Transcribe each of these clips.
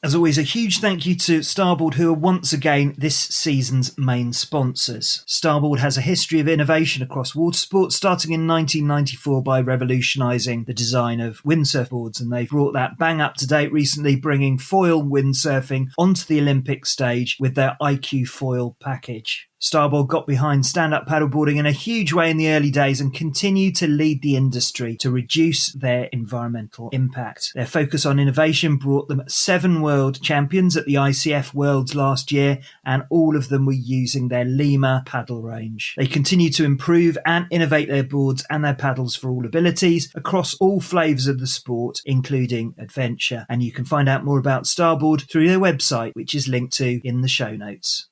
As always, a huge thank you to Starboard, who are once again this season's main sponsors. Starboard has a history of innovation across water sports, starting in 1994 by revolutionising the design of windsurf boards, and they've brought that bang up to date recently, bringing foil windsurfing onto the Olympic stage with their IQ foil package. Starboard got behind stand-up paddleboarding in a huge way in the early days and continue to lead the industry to reduce their environmental impact. Their focus on innovation brought them 7 world champions at the ICF Worlds last year, and all of them were using their Lima paddle range. They continue to improve and innovate their boards and their paddles for all abilities across all flavours of the sport, including adventure. And you can find out more about Starboard through their website, which is linked to in the show notes.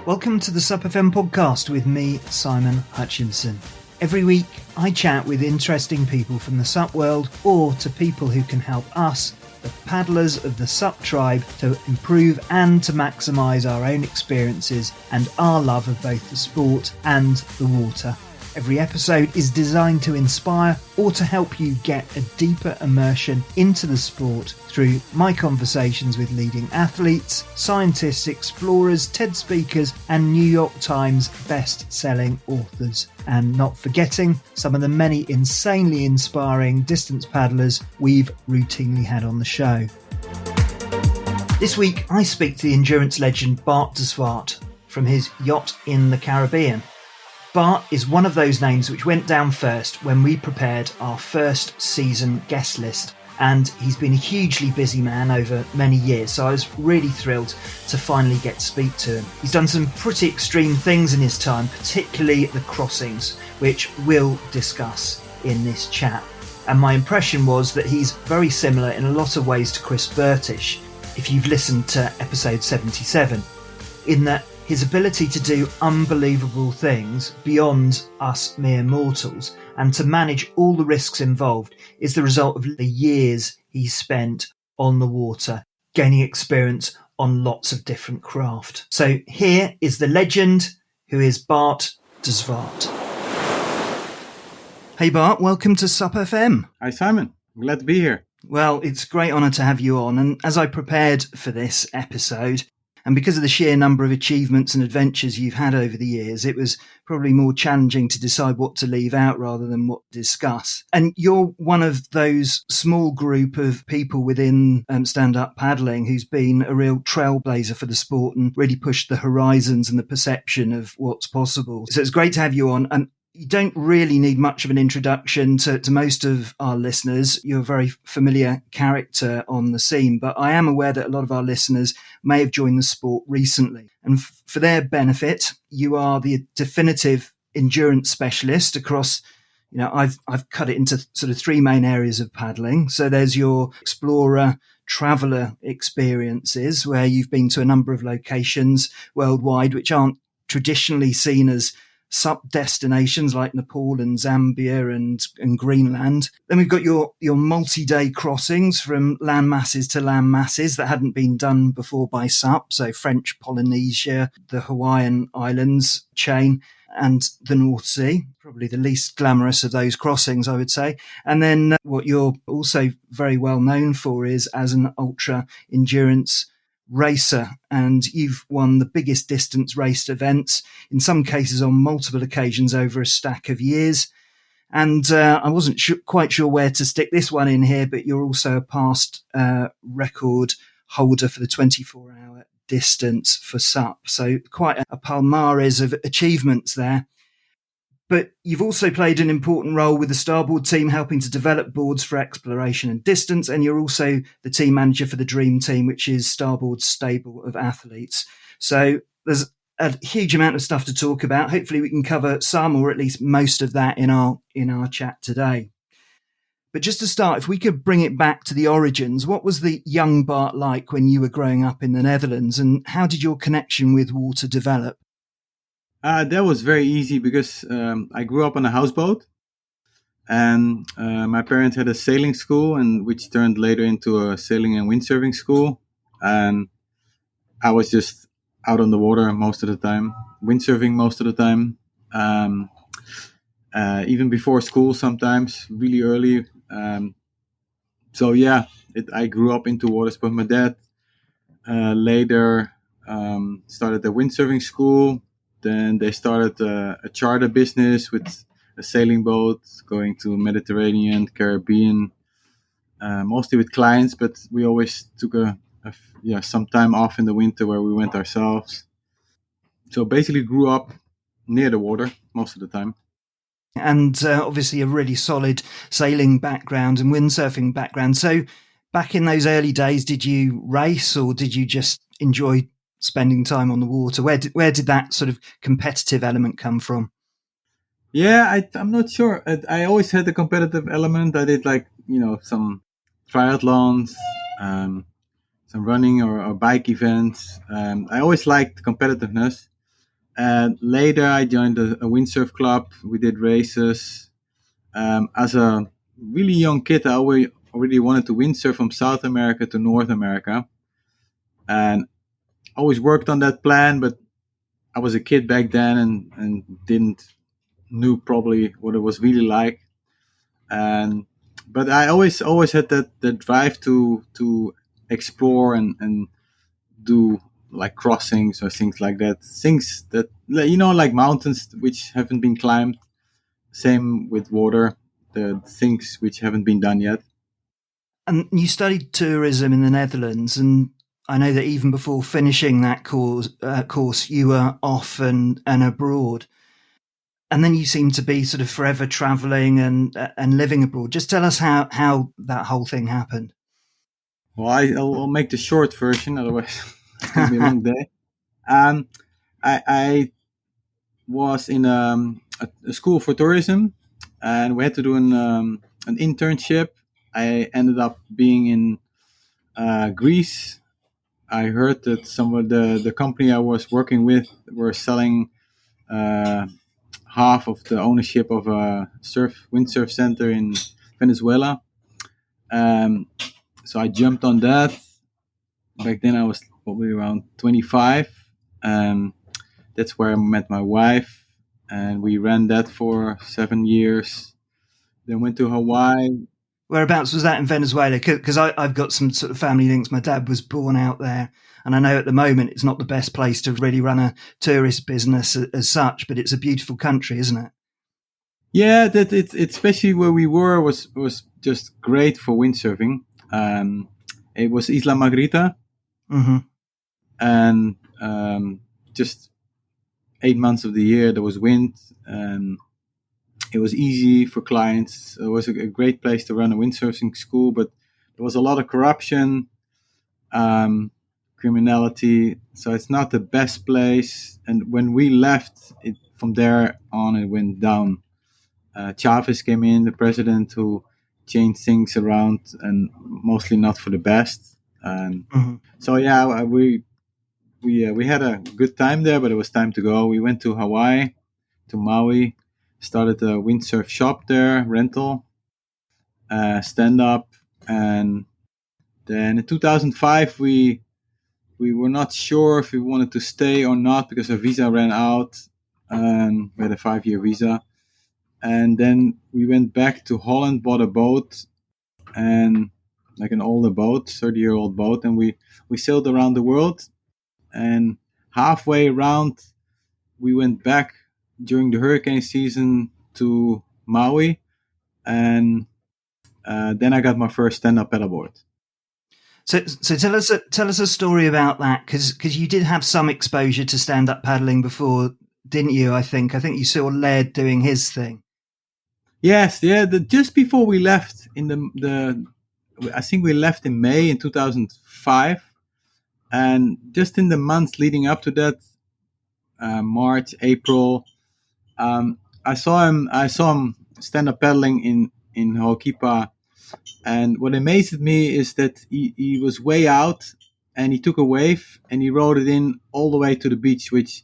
Welcome to the SUPfm podcast with me, Simon Hutchinson. Every week, I chat with interesting people from the SUP world or to people who can help us, the paddlers of the SUP tribe, to improve and to maximise our own experiences and our love of both the sport and the water. Every episode is designed to inspire or to help you get a deeper immersion into the sport through my conversations with leading athletes, scientists, explorers, TED speakers, and New York Times best-selling authors. And not forgetting some of the many insanely inspiring distance paddlers we've routinely had on the show. This week, I speak to the endurance legend Bart De Zwart from his yacht in the Caribbean. Bart is one of those names which went down first when we prepared our first season guest list, and he's been a hugely busy man over many years, so I was really thrilled to finally get to speak to him. He's done some pretty extreme things in his time, particularly the crossings, which we'll discuss in this chat. And my impression was that he's very similar in a lot of ways to Chris Burtish, if you've listened to episode 77, in that his ability to do unbelievable things beyond us mere mortals and to manage all the risks involved is the result of the years he's spent on the water, gaining experience on lots of different craft. So here is the legend, who is Bart De Zwart. Hey Bart, welcome to SUPfm. Hi Simon, I'm glad to be here. Well, it's a great honour to have you on, and as I prepared for this episode, and because of the sheer number of achievements and adventures you've had over the years, it was probably more challenging to decide what to leave out rather than what to discuss. And you're one of those small group of people within stand-up paddling who's been a real trailblazer for the sport and really pushed the horizons and the perception of what's possible. So it's great to have you on. And you don't really need much of an introduction to most of our listeners. You're a very familiar character on the scene, but I am aware that a lot of our listeners may have joined the sport recently. And for their benefit, you are the definitive endurance specialist across, I've cut it into sort of 3 main areas of paddling. So there's your explorer, traveller experiences, where you've been to a number of locations worldwide, which aren't traditionally seen as SUP destinations like Nepal and Zambia and Greenland. Then we've got your multi-day crossings from land masses to land masses that hadn't been done before by SUP, so French Polynesia, the Hawaiian Islands chain, and the North Sea, probably the least glamorous of those crossings, I would say. And then what you're also very well known for is as an ultra endurance racer, and you've won the biggest distance raced events, in some cases on multiple occasions over a stack of years. And I wasn't quite sure where to stick this one in here, but you're also a past record holder for the 24-hour distance for SUP. So quite a palmares of achievements there. But you've also played an important role with the Starboard team, helping to develop boards for exploration and distance. And you're also the team manager for the Dream Team, which is Starboard's stable of athletes. So there's a huge amount of stuff to talk about. Hopefully we can cover some or at least most of that in our chat today. But just to start, if we could bring it back to the origins, what was the young Bart like when you were growing up in the Netherlands, and how did your connection with water develop? That was very easy because I grew up on a houseboat, and my parents had a sailing school, and which turned later into a sailing and windsurfing school. And I was just out on the water most of the time, windsurfing most of the time. Um, Even before school, sometimes really early. So yeah, I grew up into water sports. My dad later started a windsurfing school. Then they started a charter business with a sailing boat going to Mediterranean, Caribbean, mostly with clients. But we always took some time off in the winter where we went ourselves. So basically, grew up near the water most of the time. And obviously a really solid sailing background and windsurfing background. So back in those early days, did you race or did you just enjoy spending time on the water? Where did that sort of competitive element come from? Yeah, I'm not sure. I always had the competitive element. I did like some triathlons, um, some running or bike events. I always liked competitiveness. And later, I joined a windsurf club. We did races. As a really young kid, I already wanted to windsurf from South America to North America, and always worked on that plan. But I was a kid back then and didn't knew probably what it was really like. And but I always had that drive to explore and do like crossings or things like that, things that like mountains which haven't been climbed. Same with water, the things which haven't been done yet. And you studied tourism in the Netherlands, and I know that even before finishing that course, you were off and abroad. And then you seem to be sort of forever traveling and living abroad. Just tell us how that whole thing happened. Well, I'll make the short version, otherwise it's going to be a long day. um I was in a school for tourism, and we had to do an internship. I ended up being in Greece. I heard that some of the company I was working with were selling uh, half of the ownership of a windsurf center in Venezuela. Um, so I jumped on that. Back then I was probably around 25. Um, that's where I met my wife, and we ran that for 7 years. Then went to Hawaii. Whereabouts was that in Venezuela? Because I've got some sort of family links. My dad was born out there, and I know at the moment it's not the best place to really run a tourist business as such, but it's a beautiful country, isn't it? Yeah, that it's especially where we were was just great for windsurfing. It was Isla Margarita, Mm-hmm. and just 8 months of the year there was wind. It was easy for clients. It was a great place to run a windsurfing school, but there was a lot of corruption, criminality. So it's not the best place. And when we left, from there on it went down. Chavez came in, the president who changed things around, and mostly not for the best. Mm-hmm. So yeah, we had a good time there, but it was time to go. We went to Hawaii, to Maui, started a windsurf shop there, rental, stand up, and then in 2005 we were not sure if we wanted to stay or not because our visa ran out, and we had a 5-year visa. And then we went back to Holland, bought a boat, and like an older boat, 30-year-old boat, and we sailed around the world. And halfway around, we went back during the hurricane season to Maui, and then I got my first stand-up paddleboard. So tell us a story about that because you did have some exposure to stand up paddling before, didn't you? I think you saw Laird doing his thing. Yes, yeah. Just before we left I think we left in May in 2005, and just in the months leading up to that, March, April, I saw him stand up paddling in Hokipa, and what amazed me is that he was way out, and he took a wave and he rode it in all the way to the beach, which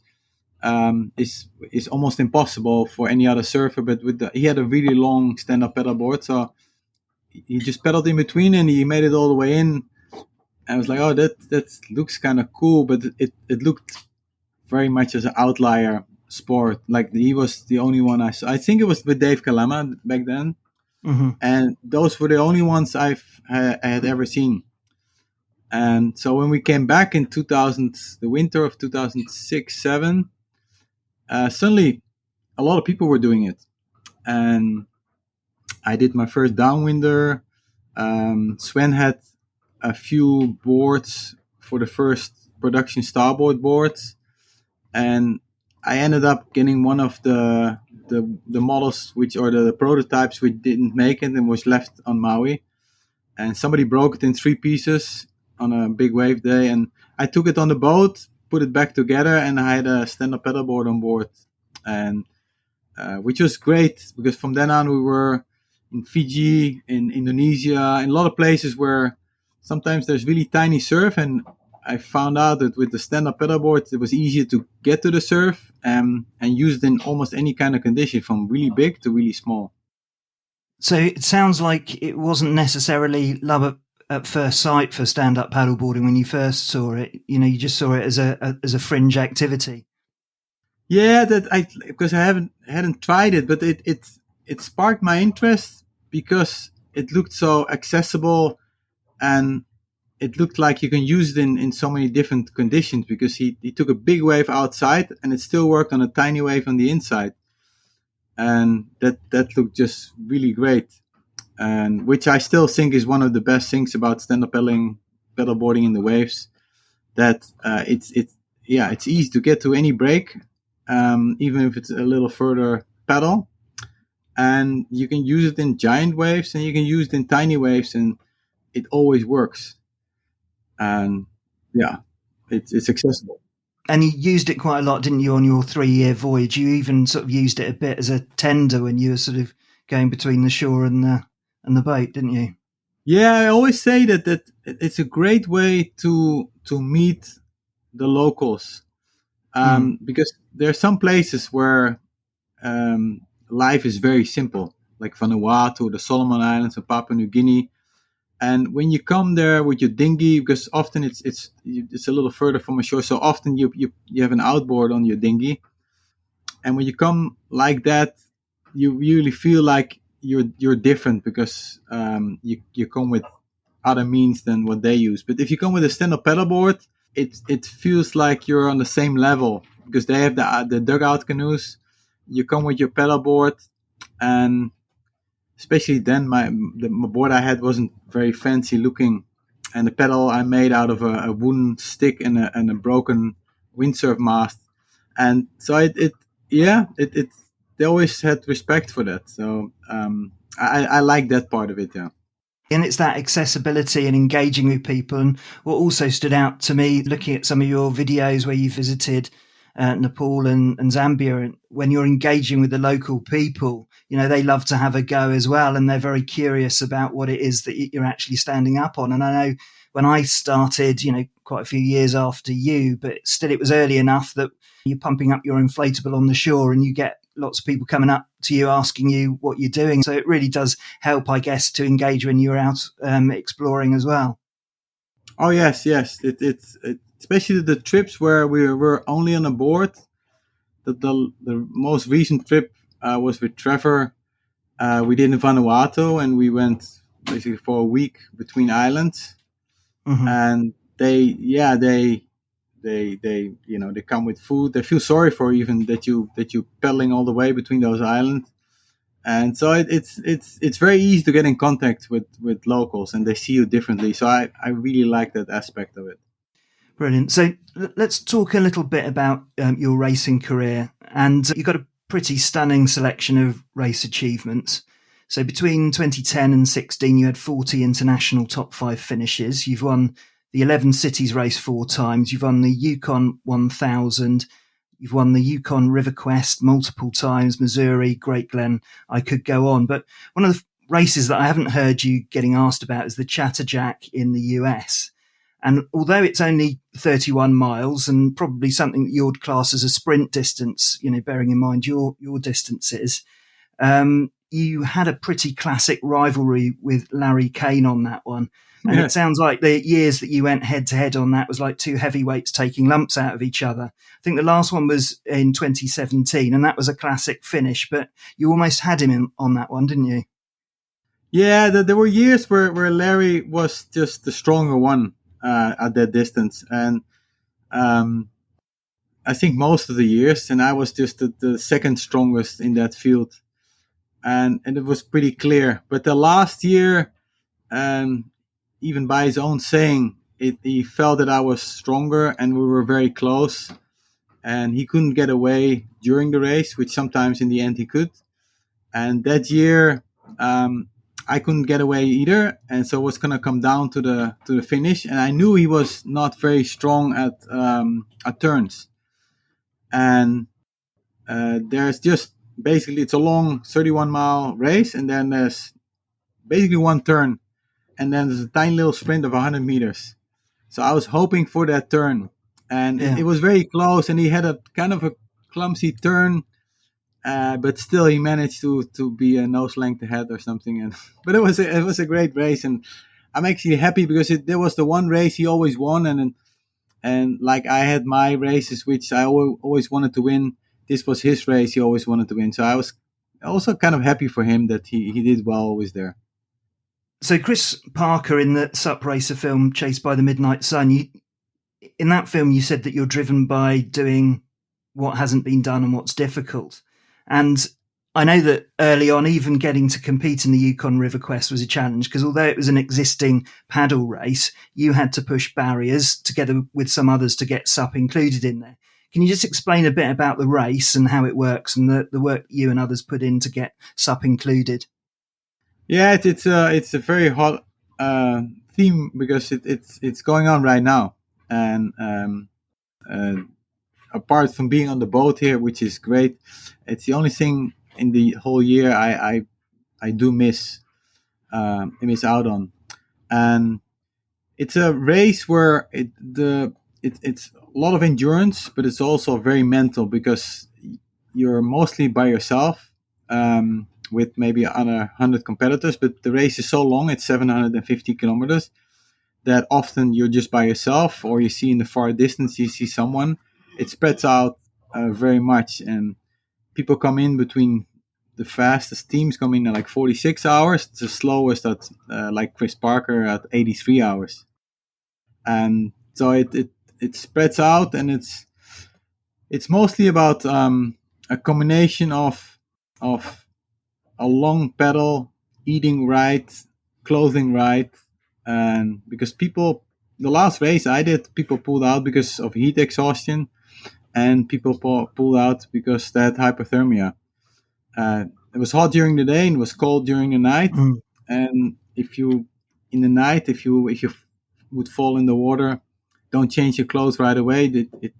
is almost impossible for any other surfer. But he had a really long stand up paddleboard, so he just pedaled in between and he made it all the way in. I was like, oh, that looks kind of cool, but it looked very much as an outlier sport. Like he was the only one I saw. I think it was with Dave Kalama back then, Hmm. and those were the only ones I had ever seen. And so when we came back in 2000, the winter of 2006-7, suddenly a lot of people were doing it, and I did my first downwinder. Sven had a few boards for the first production Starboard boards, and I ended up getting one of the models which or the prototypes which didn't make it and was left on Maui, and somebody broke it in three pieces on a big wave day, and I took it on the boat, put it back together, and I had a stand-up paddleboard on board, and which was great because from then on we were in Fiji, in Indonesia, in a lot of places where sometimes there's really tiny surf, and I found out that with the stand-up paddleboard it was easier to get to the surf and used in almost any kind of condition, from really big to really small. So it sounds like it wasn't necessarily love at first sight for stand-up paddleboarding when you first saw it. You know, you just saw it as a fringe activity. Yeah, that I because I hadn't tried it, but it sparked my interest because it looked so accessible, and it looked like you can use it in so many different conditions because he took a big wave outside and it still worked on a tiny wave on the inside, and that looked just really great, and which I still think is one of the best things about stand-up paddleboarding in the waves, that it's easy to get to any break, even if it's a little further paddle, and you can use it in giant waves and you can use it in tiny waves, and it always works. And yeah, it's accessible. And you used it quite a lot, didn't you, on your 3-year voyage? You even sort of used it a bit as a tender when you were sort of going between the shore and the boat, didn't you? Yeah, I always say that it's a great way to meet the locals, Mm. because there are some places where life is very simple, like Vanuatu, the Solomon Islands, and Papua New Guinea. And when you come there with your dinghy, because often it's a little further from the shore, so often you have an outboard on your dinghy, and when you come like that, you really feel like you're different because you come with other means than what they use. But if you come with a stand-up paddleboard, it feels like you're on the same level because they have the dugout canoes. You come with your paddleboard, and especially then my board I had wasn't very fancy looking, and the pedal I made out of a wooden stick and a broken windsurf mast, and so it they always had respect for that. So I like that part of it. Yeah. And it's that accessibility and engaging with people. And what also stood out to me, looking at some of your videos where you visited Nepal and Zambia, and when you're engaging with the local people, you know, they love to have a go as well. And they're very curious about what it is that you're actually standing up on. And I know when I started, you know, quite a few years after you, but still it was early enough that you're pumping up your inflatable on the shore and you get lots of people coming up to you asking you what you're doing. So it really does help, I guess, to engage when you're out exploring as well. Oh yes. It's especially the trips where we were only on a board. The most recent trip was with Trevor. We did in Vanuatu, and we went basically for a week between islands. Mm-hmm. And they they come with food. They feel sorry for even that you pedaling all the way between those islands. And so it's very easy to get in contact with locals, and they see you differently. So I really like that aspect of it. Brilliant. So let's talk a little bit about your racing career. And you've got a pretty stunning selection of race achievements. So between 2010 and 16, you had 40 international top 5 finishes. You've won the 11 cities race 4 times. You've won the Yukon 1000. You've won the Yukon River Quest multiple times, Missouri, Great Glen. I could go on. But one of the races that I haven't heard you getting asked about is the Chatterjack in the US. And although it's only 31 miles and probably something that you'd class as a sprint distance, you know, bearing in mind your distances, you had a pretty classic rivalry with Larry Kane on that one. And It sounds like the years that you went head to head on that was like two heavyweights taking lumps out of each other. I think the last one was in 2017, and that was a classic finish, but you almost had him on that one, didn't you? Yeah, there were years where Larry was just the stronger one at that distance. And I think most of the years, and I was just the second strongest in that field. And it was pretty clear. But the last year, even by his own saying, he felt that I was stronger and we were very close. And he couldn't get away during the race, which sometimes in the end he could. And that year, I couldn't get away either, and so it was gonna come down to the finish. And I knew he was not very strong at turns. And there's just basically, it's a long 31-mile race, and then there's basically one turn, and then there's a tiny little sprint of 100 meters. So I was hoping for that turn, and it was very close. And he had a kind of a clumsy turn. But still, he managed to be a nose length ahead or something. But it was a great race, and I'm actually happy because there was the one race he always won, and like I had my races which I always wanted to win. This was his race; he always wanted to win. So I was also kind of happy for him that he did well always there. So Chris Parker in the SUP Racer film Chased by the Midnight Sun, in that film you said that you're driven by doing what hasn't been done and what's difficult. And I know that early on, even getting to compete in the Yukon River Quest was a challenge, because although it was an existing paddle race, you had to push barriers together with some others to get SUP included in there. Can you just explain a bit about the race and how it works and the work you and others put in to get SUP included? Yeah, it's a very hot theme because it's going on right now. And apart from being on the boat here, which is great, it's the only thing in the whole year I do miss out on. And it's a race where it's a lot of endurance, but it's also very mental because you're mostly by yourself with maybe other 100 competitors. But the race is so long; it's 750 kilometers. That often you're just by yourself, or you see in the far distance you see someone. It spreads out very much, and people come in between. The fastest teams come in at like 46 hours. The slowest at like Chris Parker at 83 hours. And so it spreads out, and it's mostly about a combination of a long pedal, eating right, clothing right, and because the last race I did, people pulled out because of heat exhaustion, and people pulled out because they had hypothermia. It was hot during the day and it was cold during the night. And if you would fall in the water, don't change your clothes right away. It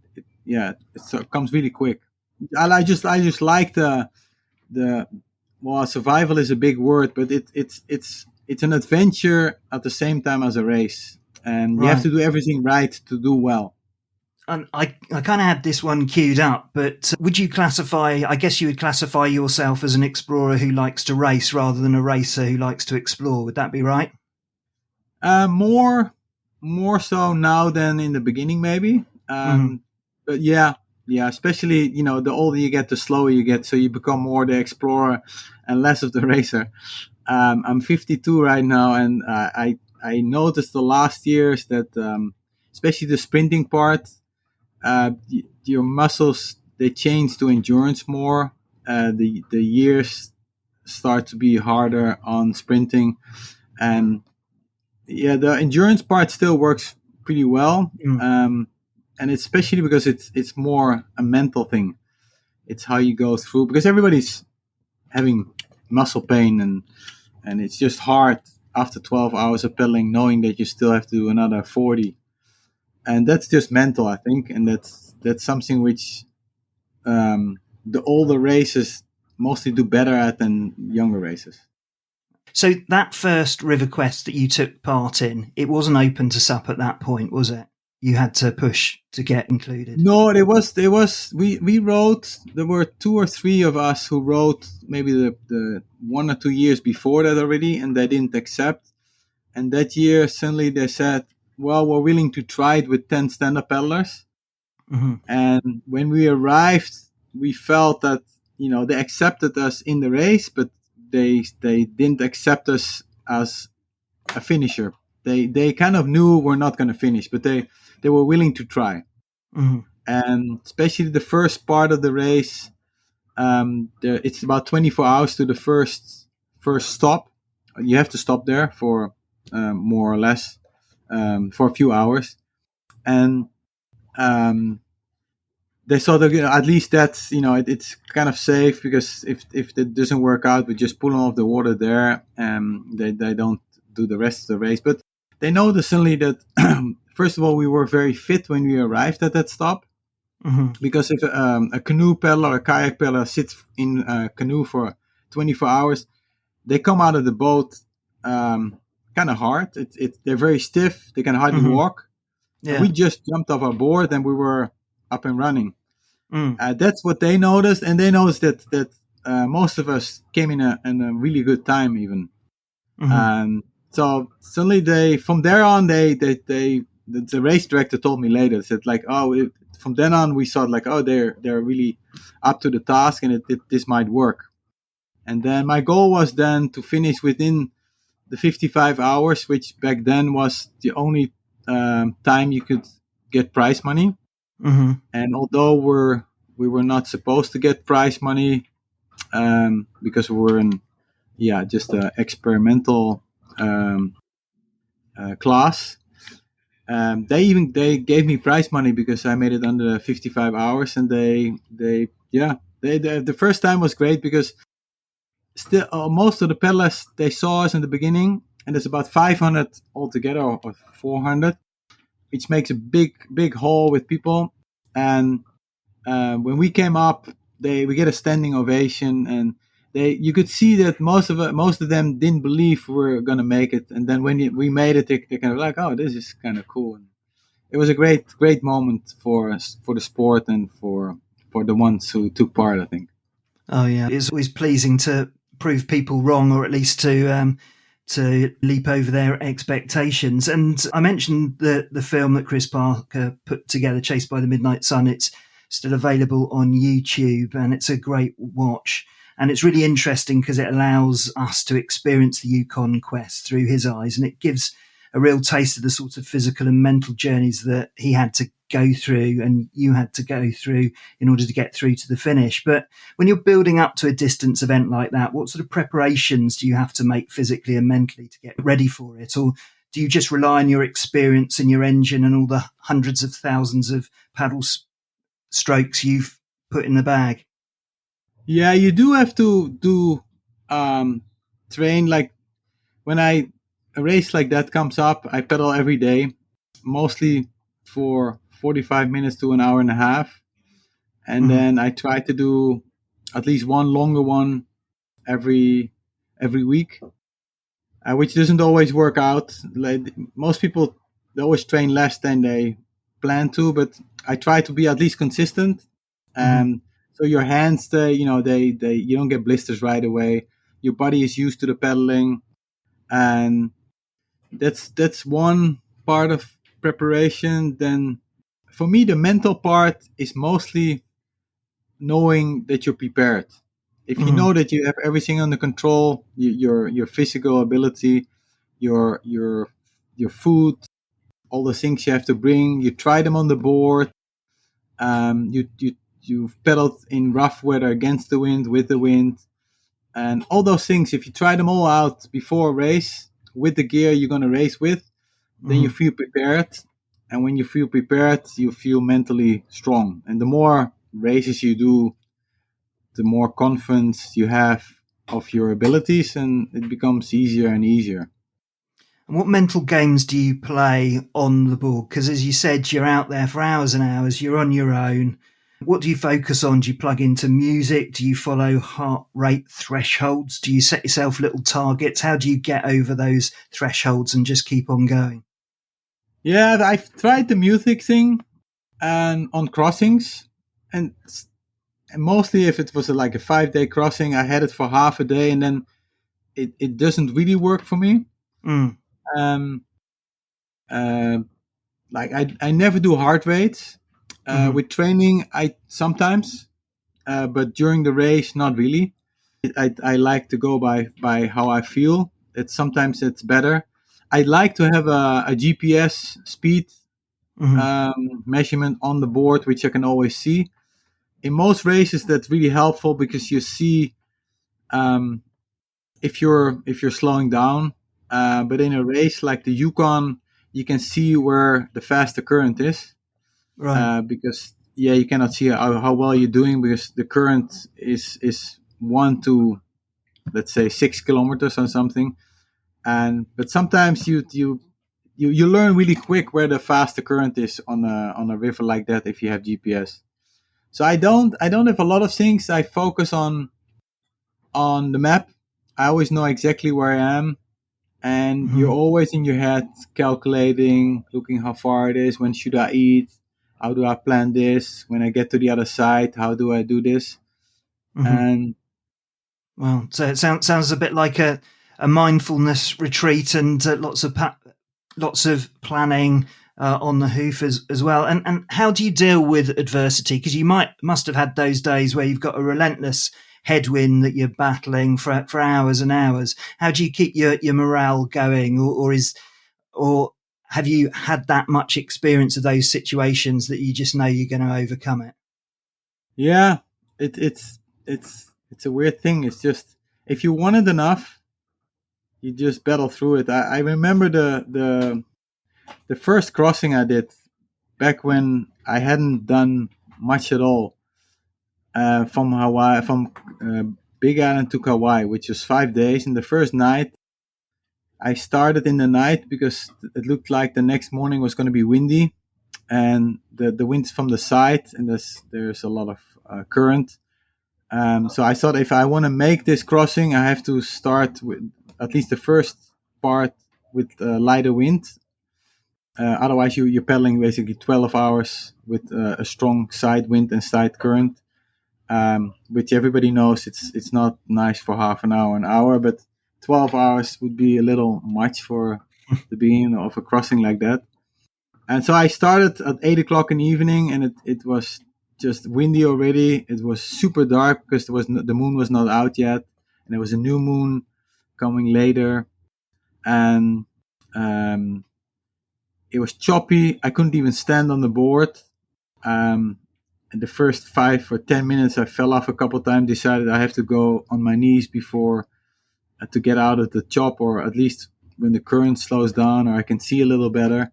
comes really quick. I just like the survival is a big word, but it's an adventure at the same time as a race, and you have to do everything right to do well. And I kind of had this one queued up, but I guess you would classify yourself as an explorer who likes to race rather than a racer who likes to explore. Would that be right? More so now than in the beginning, maybe. But yeah, especially, the older you get, the slower you get. So you become more the explorer and less of the racer. I'm 52 right now, and I noticed the last years that, especially the sprinting part, your muscles, they change to endurance more. The years start to be harder on sprinting, and the endurance part still works pretty well. And especially because it's more a mental thing. It's how you go through, because everybody's having muscle pain, and it's just hard after 12 hours of pedaling knowing that you still have to do another 40. And that's just mental, I think, and that's something which the older racers mostly do better at than younger racers. So that first River Quest that you took part in, it wasn't open to SUP at that point, was it? you had to push to get included? No, we wrote. There were 2 or 3 of us who wrote maybe the 1 or 2 years before that already, and they didn't accept. And that year, suddenly they said, "Well, we're willing to try it with 10 stand-up paddlers." Mm-hmm. And when we arrived, we felt that they accepted us in the race, but they didn't accept us as a finisher. They kind of knew we're not going to finish, but they were willing to try. Mm-hmm. And especially the first part of the race, it's about 24 hours to the first stop. You have to stop there for more or less for a few hours, and they saw that at least that's it's kind of safe, because if it doesn't work out, we just pull them off the water there, and they don't do the rest of the race. But they noticed suddenly that first of all, we were very fit when we arrived at that stop. Mm-hmm. Because if a canoe paddler or a kayak paddler sits in a canoe for 24 hours, they come out of the boat kind of hard. They're very stiff. They can hardly Mm-hmm. walk. Yeah. And we just jumped off our board and we were up and running. Mm. That's what they noticed, and they noticed that most of us came in a really good time even. Mm-hmm. So suddenly from there on, the race director told me later, said like, from then on we saw like, they're really up to the task, and this might work. And then my goal was then to finish within the 55 hours, which back then was the only time you could get prize money. Mm-hmm. And although we were not supposed to get prize money because we were in just an experimental class, they gave me prize money because I made it under 55 hours. And the first time was great because still most of the paddlers, they saw us in the beginning, and there's about 500 altogether, or 400, which makes a big hall with people. And when we came up, we get a standing ovation, and you could see that most of them didn't believe we were gonna make it. And then when we made it, they kind of like, oh, this is kind of cool. And it was a great moment for us, for the sport, and for the ones who took part, I think. Oh yeah, it's always pleasing to prove people wrong, or at least to leap over their expectations. And I mentioned the film that Chris Parker put together, Chased by the Midnight Sun. It's still available on YouTube, and it's a great watch. And it's really interesting because it allows us to experience the Yukon quest through his eyes, and it gives a real taste of the sort of physical and mental journeys that he had to go through and you had to go through in order to get through to the finish. But when you're building up to a distance event like that, what sort of preparations do you have to make physically and mentally to get ready for it? Or do you just rely on your experience and your engine and all the hundreds of thousands of paddle strokes you've put in the bag? Yeah, you do have to train. Like when a race like that comes up, I pedal every day, mostly for 45 minutes to an hour and a half. And then I try to do at least one longer one every week, which doesn't always work out. Like most people, they always train less than they plan to, but I try to be at least consistent. So your hands, you don't get blisters right away. Your body is used to the pedaling, and that's one part of preparation. Then for me, the mental part is mostly knowing that you're prepared. If you know that you have everything under control, your physical ability, your food, all the things you have to bring, you try them on the board. You've pedaled in rough weather, against the wind, with the wind, and all those things. If you try them all out before a race with the gear you're going to race with, then you feel prepared. And when you feel prepared, you feel mentally strong. And the more races you do, the more confidence you have of your abilities, and it becomes easier and easier. And what mental games do you play on the board? Because as you said, you're out there for hours and hours, you're on your own. What do you focus on? Do you plug into music? Do you follow heart rate thresholds? Do you set yourself little targets? How do you get over those thresholds and just keep on going? Yeah, I've tried the music thing and on crossings, and mostly if it was like a 5-day crossing, I had it for half a day, and then it doesn't really work for me. Mm. Um, uh, like I never do heart rates. Hmm. With training, I sometimes, but during the race, not really. I like to go by how I feel. Sometimes it's better. I like to have a GPS speed Hmm. measurement on the board, which I can always see. In most races, that's really helpful because you see um, if you're slowing down. But in a race like the Yukon, you can see where the faster current is Right. because you cannot see how well you're doing because the current is 1 to, let's say, 6 kilometers or something. And but sometimes you learn really quick where the faster current is on a river like that if you have GPS. So I don't have a lot of things. I focus on the map. I always know exactly where I am, and you're Hmm. always in your head calculating, looking how far it is, when should I eat, how do I plan this, when I get to the other side, how do I do this. Hmm. And Well, so it sounds a bit like a mindfulness retreat, and lots of planning on the hoof as well. And how do you deal with adversity? Because you must have had those days where you've got a relentless headwind that you're battling for hours and hours. How do you keep your morale going, or have you had that much experience of those situations that you just know you're going to overcome it? yeah, it's a weird thing. It's just if you want it enough, you just battle through it. I remember the first crossing I did back when I hadn't done much at all, from Hawaii, from uh, Big Island to Kauai, which was 5 days. And the first night, I started in the night because it looked like the next morning was going to be windy, and the wind's from the side, and there's a lot of current. So I thought if I want to make this crossing, I have to start with at least the first part with lighter wind. Otherwise, you're paddling basically 12 hours with a strong side wind and side current, which everybody knows it's not nice for half an hour, but 12 hours would be a little much for the beginning of a crossing like that. And so I started at 8 o'clock in the evening, and it was just windy already. It was super dark because the moon was not out yet, and there was a new moon coming later, and um, it was choppy. I couldn't even stand on the board. In the first 5 or 10 minutes, I fell off a couple of times. Decided I have to go on my knees before to get out of the chop, or at least when the current slows down, or I can see a little better.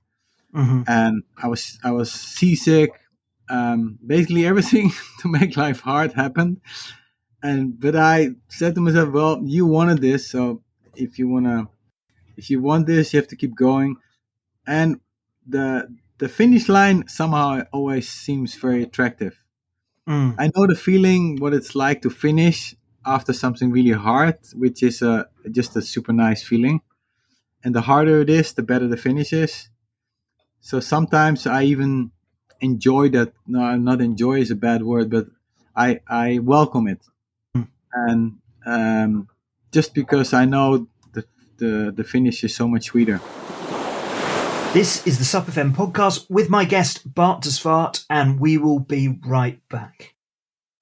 Hmm. And I was seasick. Basically, everything to make life hard happened. But I said to myself, well, you wanted this, so if you want this, you have to keep going. And the finish line somehow always seems very attractive. Mm. I know the feeling, what it's like to finish after something really hard, which is just a super nice feeling. And the harder it is, the better the finish is. So sometimes I even enjoy that. No, not enjoy is a bad word, but I welcome it. And just because I know the finish is so much sweeter. This is the SUPfm podcast with my guest Bart De Zwart, and we will be right back.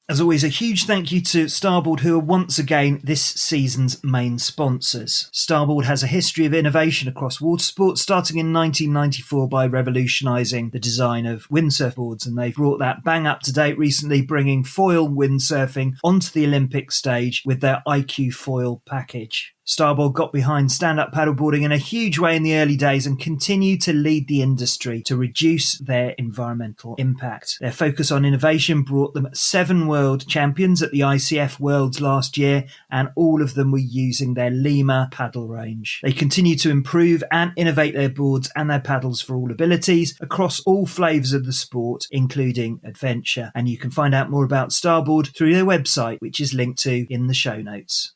As always, a huge thank you to Starboard, who are once again this season's main sponsors. Starboard has a history of innovation across water sports, starting in 1994 by revolutionising the design of windsurf boards, and they've brought that bang up to date recently, bringing foil windsurfing onto the Olympic stage with their IQ foil package. Starboard got behind stand-up paddleboarding in a huge way in the early days and continue to lead the industry to reduce their environmental impact. Their focus on innovation brought them 7 world champions at the ICF Worlds last year, and all of them were using their Lima paddle range. They continue to improve and innovate their boards and their paddles for all abilities across all flavours of the sport, including adventure. And you can find out more about Starboard through their website, which is linked to in the show notes.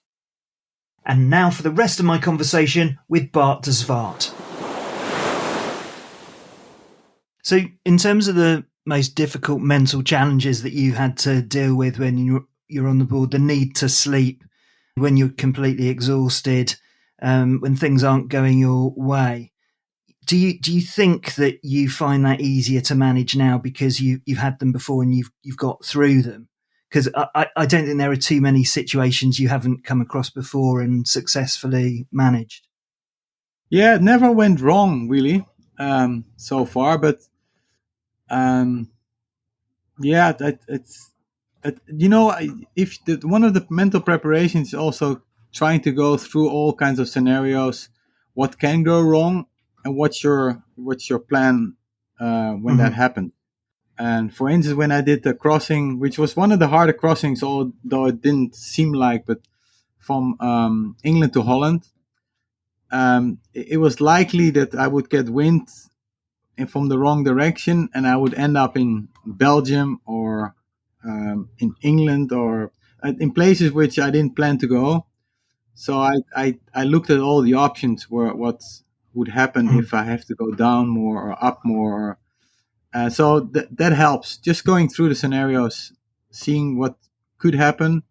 And now for the rest of my conversation with Bart De Zwart. So, in terms of the most difficult mental challenges that you had to deal with when you're on the board, the need to sleep when you're completely exhausted, when things aren't going your way, do you think that you find that easier to manage now because you've had them before and you've got through them? Because I don't think there are too many situations you haven't come across before and successfully managed. Yeah, it never went wrong really so far, but um, yeah, if one of the mental preparations is also trying to go through all kinds of scenarios, what can go wrong, and what's your plan when that Mm-hmm. happens. And for instance, when I did the crossing, which was one of the harder crossings, although it didn't seem like, but from England to Holland, it was likely that I would get wind from the wrong direction, and I would end up in Belgium or in England or in places which I didn't plan to go. So I looked at all the options where what would happen Mm-hmm. if I have to go down more or up more. So that helps. Just going through the scenarios, seeing what could happen,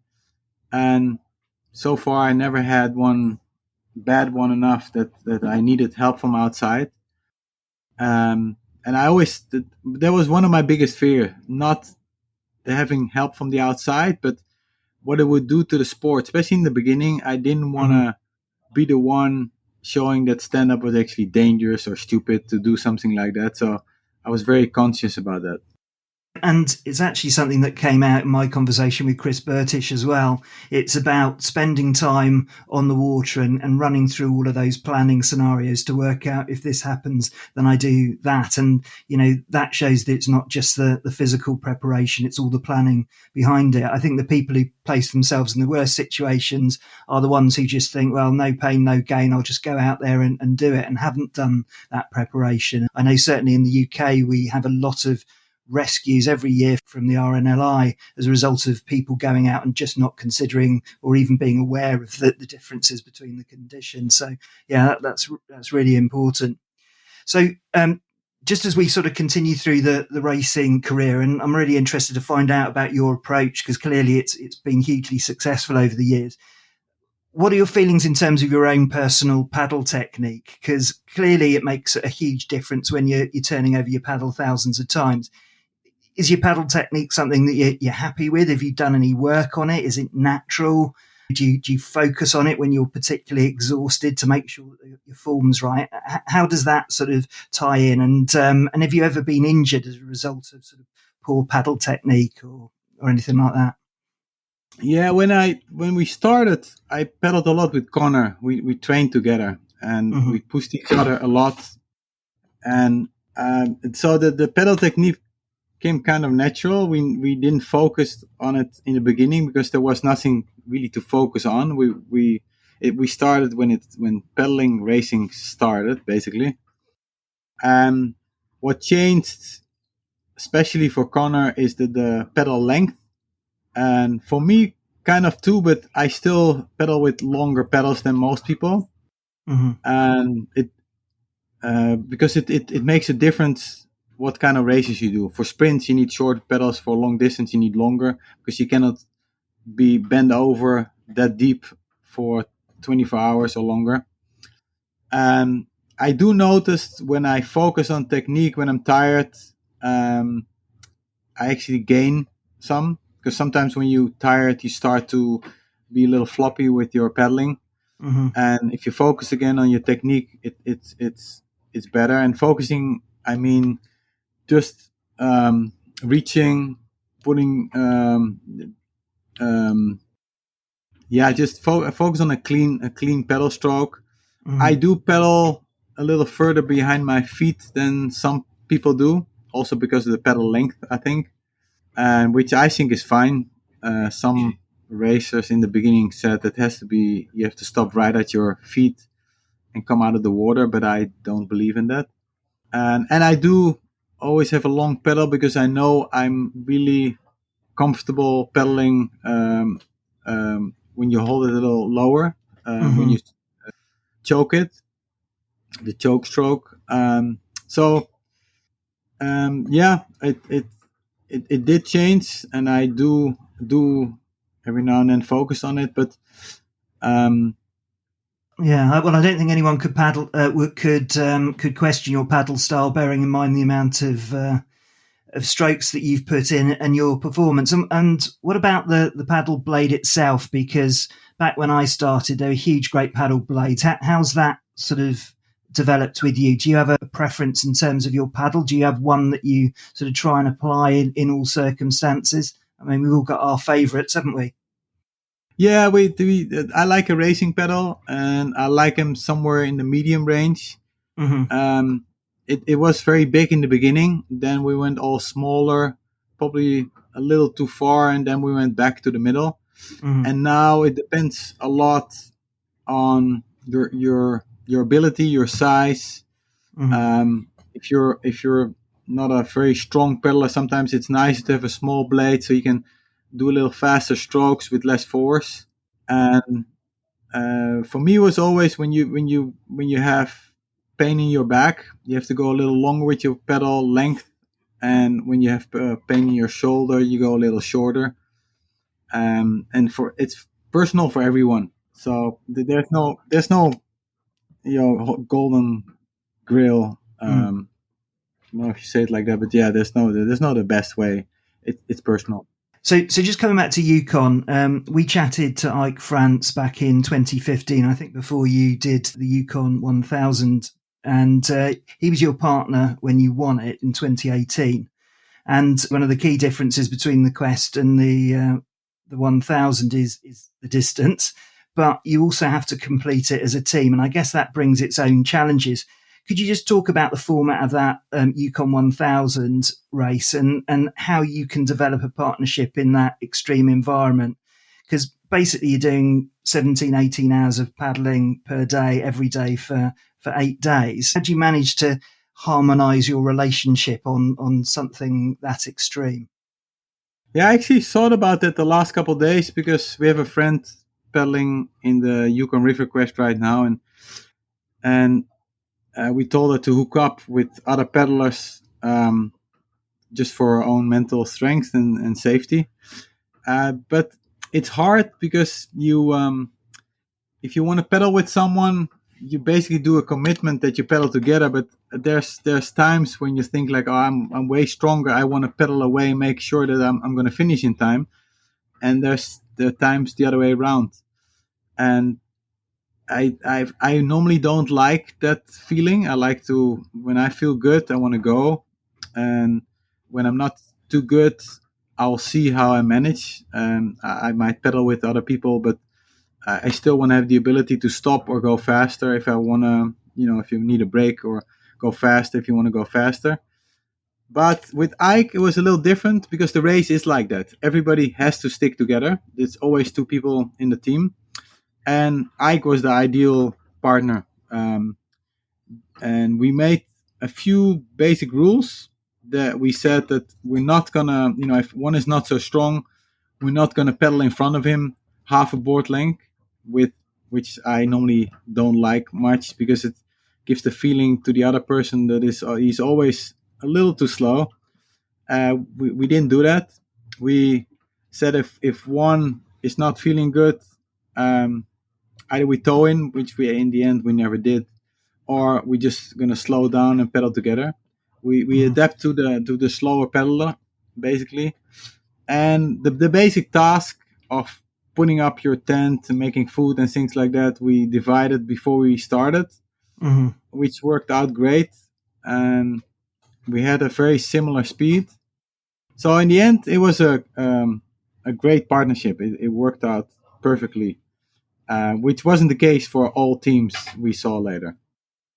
and so far I never had one bad one enough that I needed help from outside. And that was one of my biggest fear, not having help from the outside, but what it would do to the sport, especially in the beginning. I didn't want Mm-hmm. to be the one showing that stand up was actually dangerous or stupid to do something like that. So I was very conscious about that. And it's actually something that came out in my conversation with Chris Burtish as well. It's about spending time on the water and running through all of those planning scenarios to work out if this happens, then I do that. And, that shows that it's not just the physical preparation, it's all the planning behind it. I think the people who place themselves in the worst situations are the ones who just think, well, no pain, no gain. I'll just go out there and do it, and haven't done that preparation. I know certainly in the UK, we have a lot of rescues every year from the RNLI as a result of people going out and just not considering or even being aware of the differences between the conditions. So yeah, that's really important. So just as we sort of continue through the racing career, and I'm really interested to find out about your approach, because clearly it's been hugely successful over the years. What are your feelings in terms of your own personal paddle technique? Because clearly it makes a huge difference when you're turning over your paddle thousands of times. Is your paddle technique something that you're happy with? Have you done any work on it? Is it natural? Do you focus on it when you're particularly exhausted to make sure that your form's right? How does that sort of tie in? And have you ever been injured as a result of sort of poor paddle technique or anything like that? Yeah, when we started, I paddled a lot with Connor. We trained together and Mm-hmm. we pushed each other a lot. And so the pedal technique came kind of natural. We didn't focus on it in the beginning because there was nothing really to focus on. We started when pedaling racing started basically. And what changed, especially for Connor, is the pedal length, and for me, kind of too. But I still pedal with longer pedals than most people, Mm-hmm. and because it makes a difference what kind of races you do. For sprints, you need short pedals. For long distance, you need longer because you cannot be bent over that deep for 24 hours or longer. And I do notice when I focus on technique when I'm tired, um, I actually gain some because sometimes when you're tired, you start to be a little floppy with your pedaling. Mm-hmm. And if you focus again on your technique, it's better. And focusing, I mean, just reaching, putting, um, yeah, just focus on a clean pedal stroke. Mm-hmm. I do pedal a little further behind my feet than some people do, also because of the pedal length, I think, and which I think is fine. Some racers in the beginning said that has to be you have to stop right at your feet and come out of the water, but I don't believe in that. And I do always have a long pedal because I know I'm really comfortable pedaling when you hold it a little lower, when Mm-hmm. you choke it, the choke stroke. So Yeah, it did change, and I do every now and then focus on it, but um, Yeah, well, I don't think anyone could could question your paddle style, bearing in mind the amount of strokes that you've put in and your performance. And what about the paddle blade itself? Because back when I started, there were huge, great paddle blades. How's that sort of developed with you? Do you have a preference in terms of your paddle? Do you have one that you sort of try and apply in all circumstances? I mean, we've all got our favourites, haven't we? yeah, I like a racing pedal, and I like them somewhere in the medium range. Mm-hmm. Um, it was very big in the beginning. Then we went all smaller, probably a little too far, and then we went back to the middle. Mm-hmm. And now it depends a lot on your ability, your size. Mm-hmm. If you're not a very strong pedaler, sometimes it's nice to have a small blade so you can do a little faster strokes with less force. And for me, it was always when you have pain in your back, you have to go a little longer with your pedal length, and when you have pain in your shoulder, you go a little shorter. And for it's personal for everyone. So there's no golden grill. Mm. I don't know if you say it like that, but yeah, there's no the best way. It's personal. So just coming back to Yukon, we chatted to Ike France back in 2015, I think before you did the Yukon 1000, and he was your partner when you won it in 2018. And one of the key differences between the Quest and the 1000 is the distance, but you also have to complete it as a team, and I guess that brings its own challenges. Could you just talk about the format of that Yukon 1000 race and how you can develop a partnership in that extreme environment? Because basically you're doing 17, 18 hours of paddling per day, every day for 8 days. How do you manage to harmonize your relationship on something that extreme? Yeah, I actually thought about that the last couple of days because we have a friend paddling in the Yukon River Quest right now, and we told her to hook up with other paddlers, just for our own mental strength and safety. But it's hard because if you want to pedal with someone, you basically do a commitment that you pedal together. But there's times when you think like, oh, I'm way stronger. I want to pedal away, make sure that I'm going to finish in time. And there are times the other way around. And I normally don't like that feeling. I like to, when I feel good, I want to go, and when I'm not too good, I'll see how I manage. I might pedal with other people, but I still want to have the ability to stop or go faster if I want to. If you need a break, or go faster if you want to go faster. But with Ike, it was a little different because the race is like that. Everybody has to stick together. It's always two people in the team, and Ike was the ideal partner. And we made a few basic rules that we said that we're not gonna, if one is not so strong, we're not gonna pedal in front of him half a board length, with which I normally don't like much because it gives the feeling to the other person that he's always a little too slow. We didn't do that. We said if one is not feeling good, um, either we tow in, which we in the end we never did, or we just gonna slow down and pedal together. We Mm-hmm. adapt to the slower pedaler basically, and the basic task of putting up your tent and making food and things like that we divided before we started, Mm-hmm. which worked out great, and we had a very similar speed. So in the end, it was a great partnership. It worked out perfectly, which wasn't the case for all teams we saw later.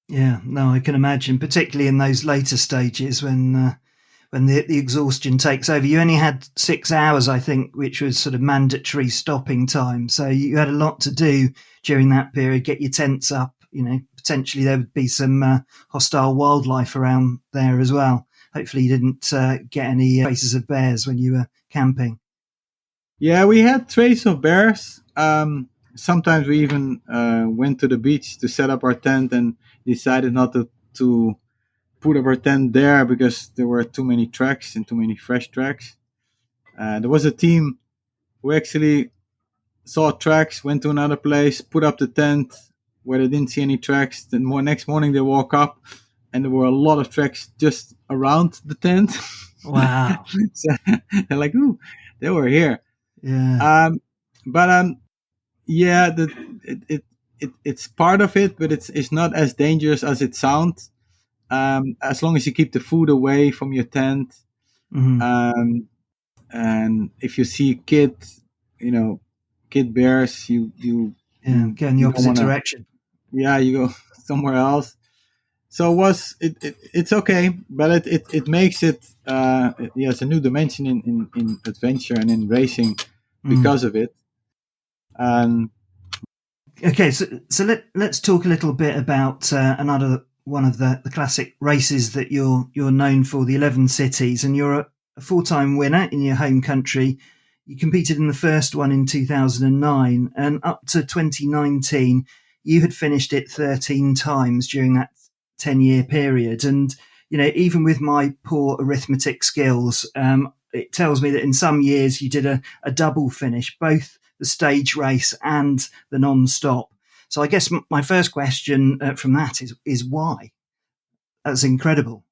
Yeah, no, I can imagine, particularly in those later stages when the exhaustion takes over. You only had 6 hours, I think, which was sort of mandatory stopping time. So you had a lot to do during that period. Get your tents up. Potentially there would be some hostile wildlife around there as well. Hopefully, you didn't get any traces of bears when you were camping. Yeah, we had trace of bears. Sometimes we even went to the beach to set up our tent and decided not to put up our tent there because there were too many tracks and too many fresh tracks. There was a team who actually saw tracks, went to another place, put up the tent where they didn't see any tracks. The next morning they woke up and there were a lot of tracks just around the tent. Wow. So they're like, ooh, they were here. Yeah. Yeah, it's part of it, but it's not as dangerous as it sounds. As long as you keep the food away from your tent. Mm-hmm. And if you see kid bears, you Go in the don't opposite want to. direction. Yeah, you go somewhere else. So it's okay, but it makes it it's a new dimension in adventure and in racing because of it. Okay, so let's talk a little bit about another one of the classic races that you're known for, the 11 Cities, and you're a full-time winner in your home country. You competed in the first one in 2009, and up to 2019, you had finished it 13 times during that 10-year period. And even with my poor arithmetic skills, it tells me that in some years you did a double finish, both the stage race and the non-stop. So I guess my first question from that is why? That's incredible.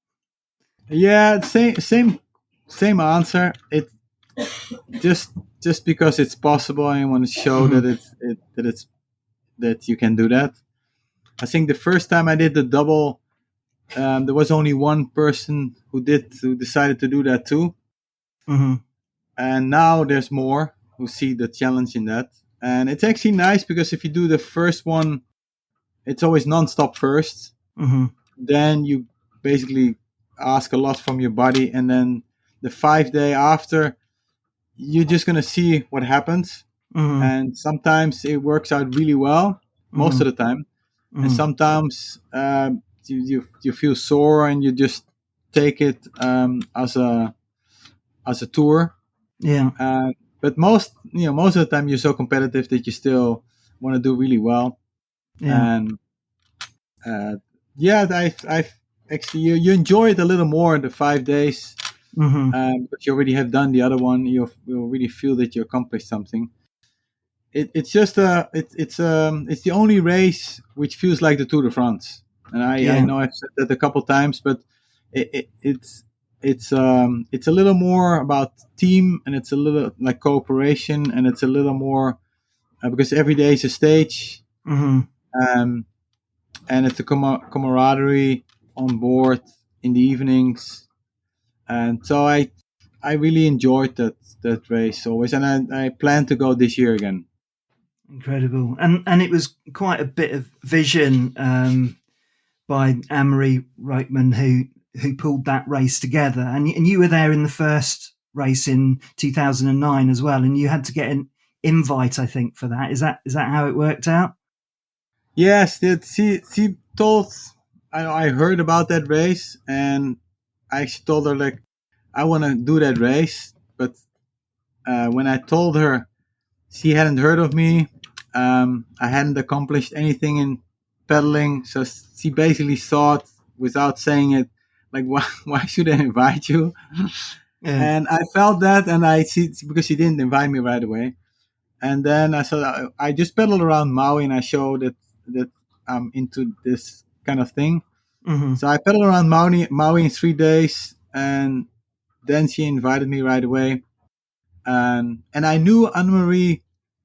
Yeah, same answer. It just because it's possible. I want to show that you can do that. I think the first time I did the double, there was only one person who decided to do that too. Mm-hmm. And now there's more who see the challenge in that. And it's actually nice because if you do the first one, it's always non-stop first. Mm-hmm. Then you basically ask a lot from your body. And then the 5 day after, you're just going to see what happens. Mm-hmm. And sometimes it works out really well, most of the time. Mm-hmm. And sometimes you feel sore and you just take it as a tour. Yeah. But most of the time you're so competitive that you still want to do really well. Yeah. And I've actually you enjoy it a little more the 5 days. Mm-hmm. But you already have done the other one. You'll really feel that you accomplished something. It's just it's the only race which feels like the Tour de France. And I know I've said that a couple times, but it's a little more about team, and it's a little like cooperation, and it's a little more because every day is a stage, and it's a camaraderie on board in the evenings, and so I really enjoyed that race always, and I plan to go this year again. Incredible. And it was quite a bit of vision by Anne-Marie Reichman who pulled that race together. And you were there in the first race in 2009 as well, and you had to get an invite, I think, for that. Is that how it worked out? Yes, she told. I heard about that race, and I actually told her like I want to do that race, but when I told her, she hadn't heard of me. I hadn't accomplished anything in pedaling, so she basically thought, without saying it, like, why should I invite you? Yeah. And I felt that, and because she didn't invite me right away. And then I just pedaled around Maui, and I showed that I'm into this kind of thing. Mm-hmm. So I pedaled around Maui in 3 days, and then she invited me right away. And I knew Anne-Marie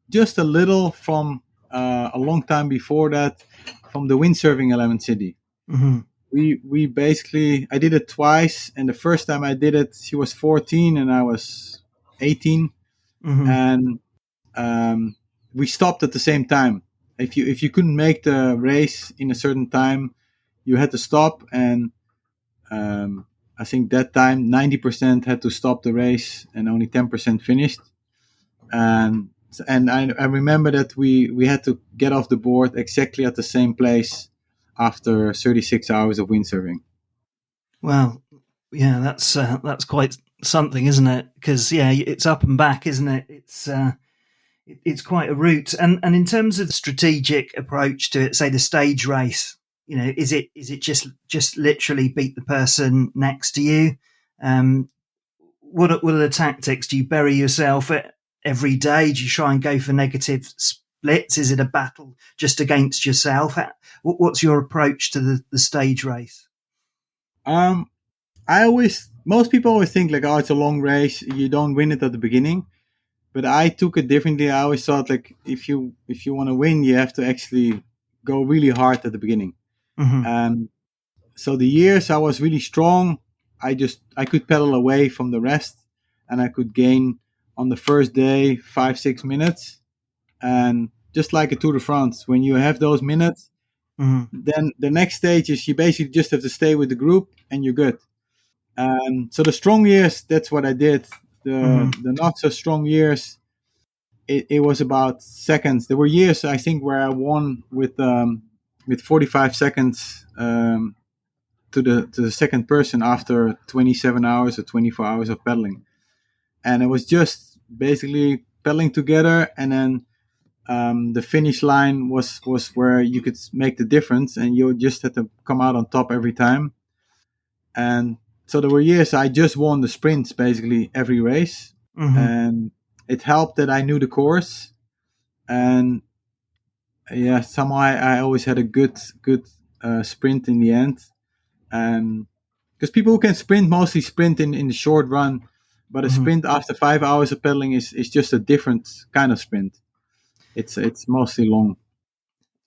just a little from a long time before that, from the windsurfing 11 City. Mm-hmm. We basically, I did it twice, and the first time I did it, she was 14 and I was 18, and we stopped at the same time. If you couldn't make the race in a certain time, you had to stop, and I think that time 90% had to stop the race and only 10% finished. And I remember that we had to get off the board exactly at the same place after 36 hours of windsurfing. Well, yeah, that's quite something, isn't it? Because it's up and back, isn't it? It's quite a route. And in terms of the strategic approach to it, say the stage race, is it just literally beat the person next to you? Um, what are the tactics? Do you bury yourself every day? Do you try and go for negative splits? Is it a battle just against yourself? What's your approach to the stage race? Um, most people always think like, oh, it's a long race. You don't win it at the beginning. But I took it differently. I always thought like, if you want to win, you have to actually go really hard at the beginning. Mm-hmm. So the years I was really strong, I could pedal away from the rest, and I could gain on the first day 5-6 minutes. And just like a Tour de France, when you have those minutes, Mm-hmm. then the next stage is you basically just have to stay with the group and you're good. So the strong years, that's what I did. Mm-hmm. The not so strong years, it was about seconds. There were years I think where I won with 45 seconds to the second person after 27 hours or 24 hours of pedaling, and it was just basically pedaling together, and then the finish line was where you could make the difference, and you just had to come out on top every time. And so there were years I just won the sprints basically every race, Mm-hmm. and it helped that I knew the course, and yeah, somehow I always had a good sprint in the end. And because people who can sprint mostly sprint in the short run, but a Mm-hmm. sprint after 5 hours of pedaling is just a different kind of sprint. It's mostly long.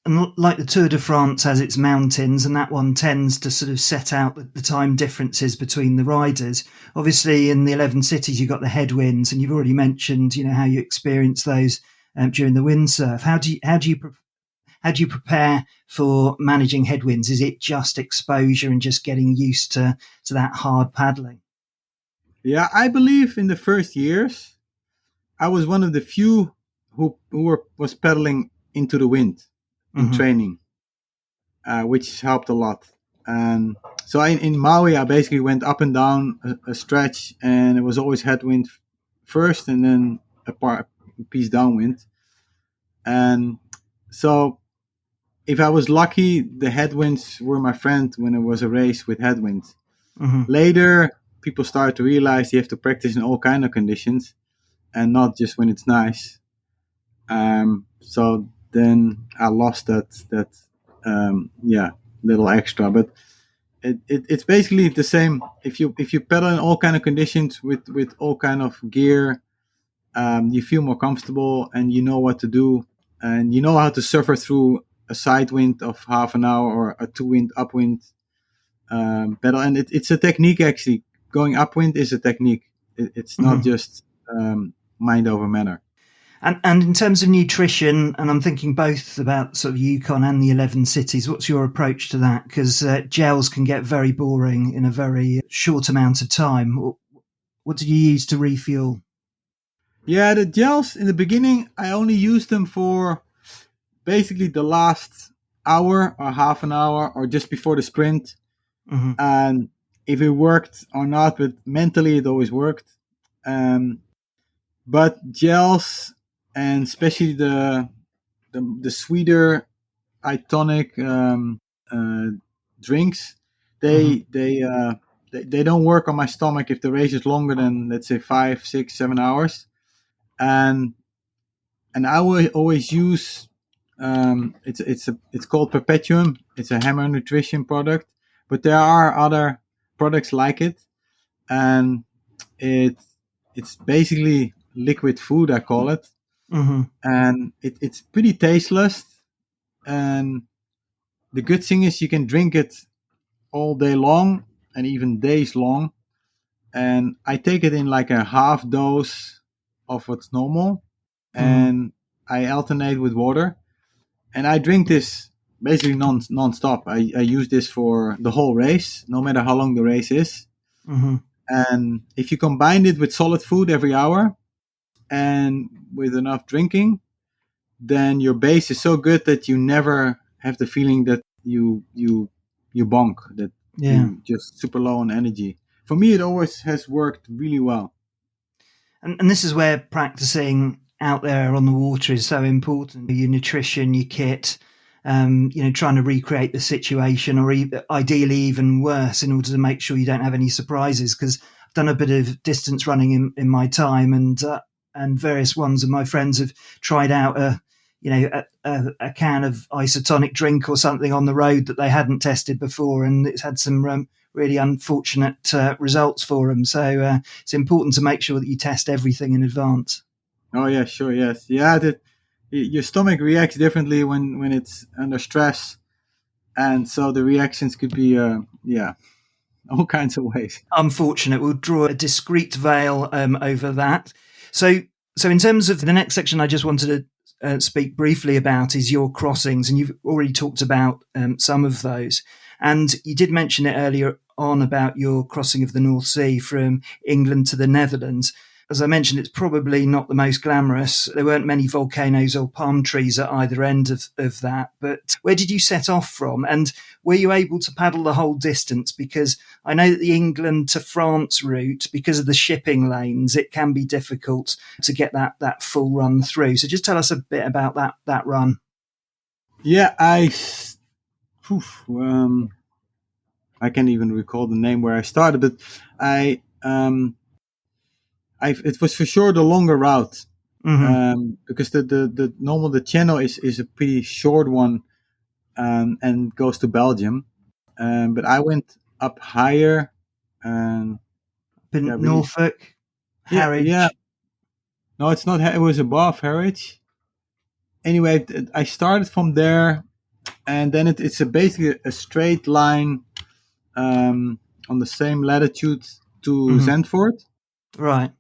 And like the Tour de France has its mountains, and that one tends to sort of set out the time differences between the riders. Obviously, in the 11 cities, you've got the headwinds, and you've already mentioned, how you experience those during the windsurf. How do you prepare for managing headwinds? Is it just exposure and just getting used to that hard paddling? Yeah, I believe in the first years I was one of the few was pedaling into the wind in Mm-hmm. training, which helped a lot. And so in Maui, I basically went up and down a stretch, and it was always headwind first, and then a piece downwind. And so if I was lucky, the headwinds were my friend when it was a race with headwinds. Mm-hmm. Later, people start to realize you have to practice in all kind of conditions and not just when it's nice. So then I lost that little extra, but it's basically the same. If you pedal in all kind of conditions with all kind of gear, you feel more comfortable and you know what to do, and you know how to suffer through a side wind of half an hour or a two wind upwind pedal. And it's a technique actually. Going upwind is a technique. It's not Mm-hmm. just mind over matter. And in terms of nutrition, and I'm thinking both about sort of Yukon and the 11 cities, what's your approach to that? Because gels can get very boring in a very short amount of time. What did you use to refuel? Yeah, the gels in the beginning, I only used them for basically the last hour or half an hour or just before the sprint. Mm-hmm. And if it worked or not, but mentally it always worked. But gels, and especially the sweeter itonic uh, drinks, Mm-hmm. they don't work on my stomach if the race is longer than, let's say, 5, 6, 7 hours. And I will always use it's called Perpetuum. It's a Hammer Nutrition product, but there are other products like it, and it it's basically liquid food, I call it, Mm-hmm. and it's pretty tasteless. And the good thing is you can drink it all day long and even days long. And I take it in like a half dose of what's normal, Mm-hmm. and I alternate with water. And I drink this basically non-stop. I use this for the whole race, no matter how long the race is. Mm-hmm. And if you combine it with solid food every hour and with enough drinking, then your base is so good that you never have the feeling that you bonk, that Yeah. you just super low on energy. For me, it always has worked really well. And this is where practicing out there on the water is so important. Your nutrition, your kit, trying to recreate the situation, or ideally even worse, in order to make sure you don't have any surprises. Because I've done a bit of distance running in my time, and various ones of my friends have tried out a can of isotonic drink or something on the road that they hadn't tested before, and it's had some really unfortunate results for them. So it's important to make sure that you test everything in advance. Oh yeah, sure, yes, yeah. Your stomach reacts differently when it's under stress, and so the reactions could be all kinds of ways. Unfortunate. We'll draw a discreet veil over that. So in terms of the next section, I just wanted to speak briefly about is your crossings, and you've already talked about some of those. And you did mention it earlier on about your crossing of the North Sea from England to the Netherlands. As I mentioned, it's probably not the most glamorous. There weren't many volcanoes or palm trees at either end of that. But where did you set off from? And were you able to paddle the whole distance? Because I know that the England to France route, because of the shipping lanes, it can be difficult to get that full run through. So just tell us a bit about that run. Yeah, I can't even recall the name where I started, but it was for sure the longer route, because the channel is a pretty short one, and goes to Belgium, but I went up higher, and Norfolk, Harwich. Yeah. No, it's not. It was above Harwich. Anyway, I started from there, and then it's basically a straight line, on the same latitude to Zandvoort. Right.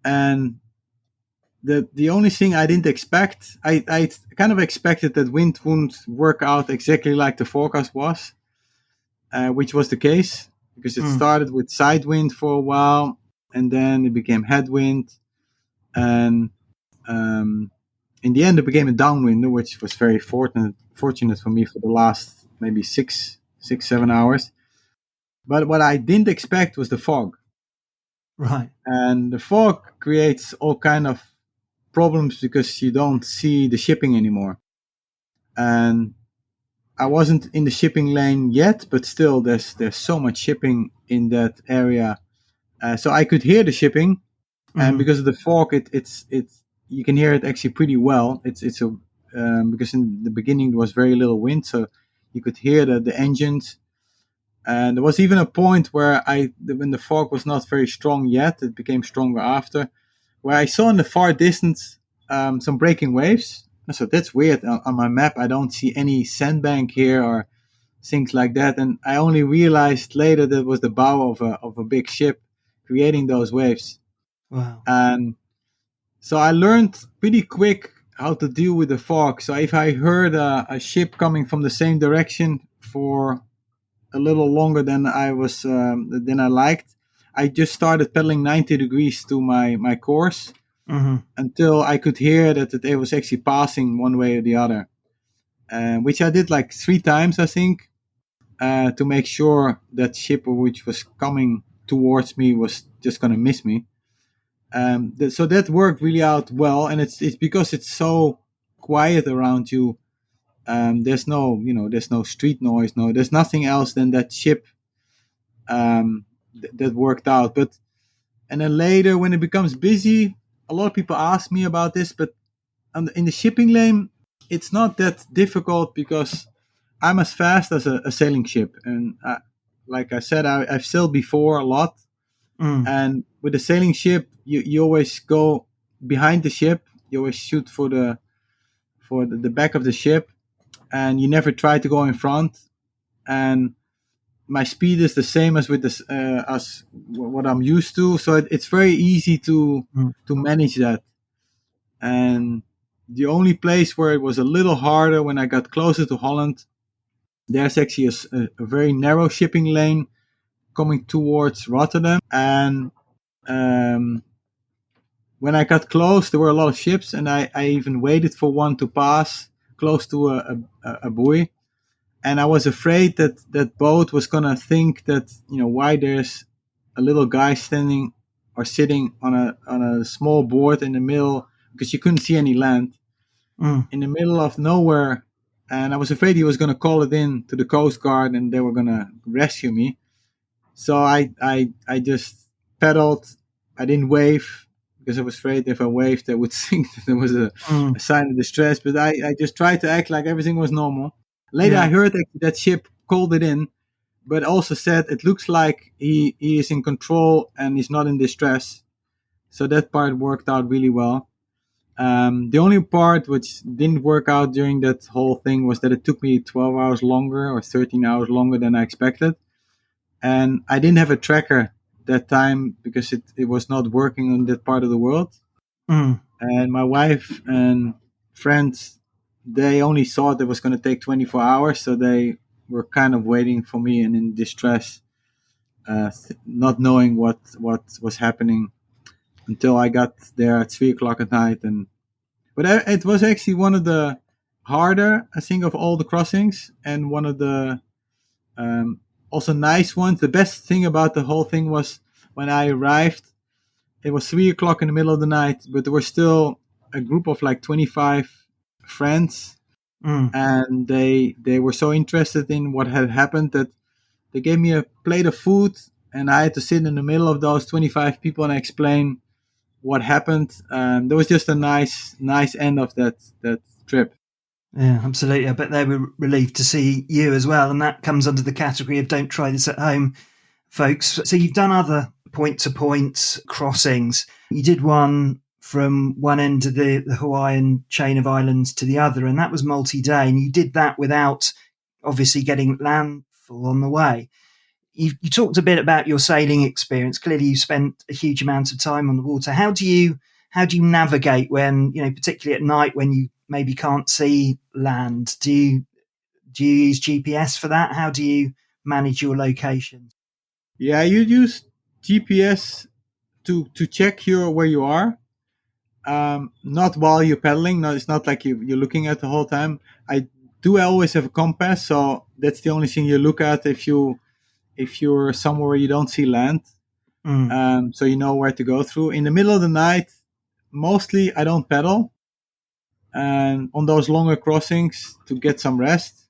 And the only thing I didn't expect, I kind of expected that wind wouldn't work out exactly like the forecast was, which was the case, because it started with side wind for a while, and then it became headwind, and in the end it became a downwind, which was very fortunate for me for the last maybe 7 hours. But what I didn't expect was the fog. Right. And the fog creates all kind of problems because you don't see the shipping anymore. And I wasn't in the shipping lane yet, but still there's so much shipping in that area. So I could hear the shipping, and because of the fog, it's you can hear it actually pretty well. Because in the beginning there was very little wind, so you could hear the engines. And there was even a point where when the fog was not very strong yet, it became stronger after, where I saw in the far distance some breaking waves. So that's weird. On my map, I don't see any sandbank here or things like that. And I only realized later that it was the bow of a big ship creating those waves. Wow. And so I learned pretty quick how to deal with the fog. So if I heard a ship coming from the same direction for a little longer than I liked, I just started pedaling 90 degrees to my course, until I could hear that it was actually passing one way or the other, which I did like 3 times, I think, to make sure that ship which was coming towards me was just going to miss me. So that worked really out well, and it's because it's so quiet around you. There's no street noise, there's nothing else than that ship. That worked out. And then later, when it becomes busy, a lot of people ask me about this, but in the shipping lane, it's not that difficult because I'm as fast as a sailing ship. And like I said, I've sailed before a lot. And with a sailing ship, you always go behind the ship. You always shoot for the back of the ship, and you never try to go in front. And my speed is the same as with this, as what I'm used to, so it's very easy to manage that. And the only place where it was a little harder, when I got closer to Holland, there's actually a very narrow shipping lane coming towards Rotterdam, and when I got close, there were a lot of ships, and I even waited for one to pass close to a buoy. And I was afraid that boat was going to think that, why there's a little guy standing or sitting on a small board in the middle, because you couldn't see any land, in the middle of nowhere, and I was afraid he was going to call it in to the Coast Guard and they were going to rescue me. So I just pedaled. I didn't wave because I was afraid if I waved, I would think that there was a sign of distress. But I just tried to act like everything was normal. Later, I heard that ship called it in, but also said it looks like he is in control and he's not in distress. So that part worked out really well. The only part which didn't work out during that whole thing was that it took me 12 hours longer or 13 hours longer than I expected. And I didn't have a tracker that time because it was not working on that part of the world. And my wife and friends, they only thought it was going to take 24 hours. So they were kind of waiting for me and in distress, not knowing what was happening until I got there at 3:00 at night. But it was actually one of the harder, I think, of all the crossings, and one of the also nice ones. The best thing about the whole thing was when I arrived, it was 3:00 in the middle of the night, but there were still a group of like 25 friends, and they were so interested in what had happened that they gave me a plate of food, and I had to sit in the middle of those 25 people and explain what happened. There was just a nice end of that trip. Yeah, absolutely. I bet they were relieved to see you as well. And that comes under the category of don't try this at home, folks. So you've done other point-to-point crossings. You did one from one end of the Hawaiian chain of islands to the other, and that was multi-day. And you did that without obviously getting landfall on the way. You talked a bit about your sailing experience. Clearly, you spent a huge amount of time on the water. How do you navigate when, particularly at night when you maybe can't see land? Do you use GPS for that? How do you manage your location? Yeah, you use GPS to check where you are. Not while you're pedaling. No, it's not like you're looking at the whole time. I do always have a compass, so that's the only thing you look at if you're somewhere where you don't see land. So you know where to go through. In the middle of the night, mostly I don't pedal. And on those longer crossings to get some rest.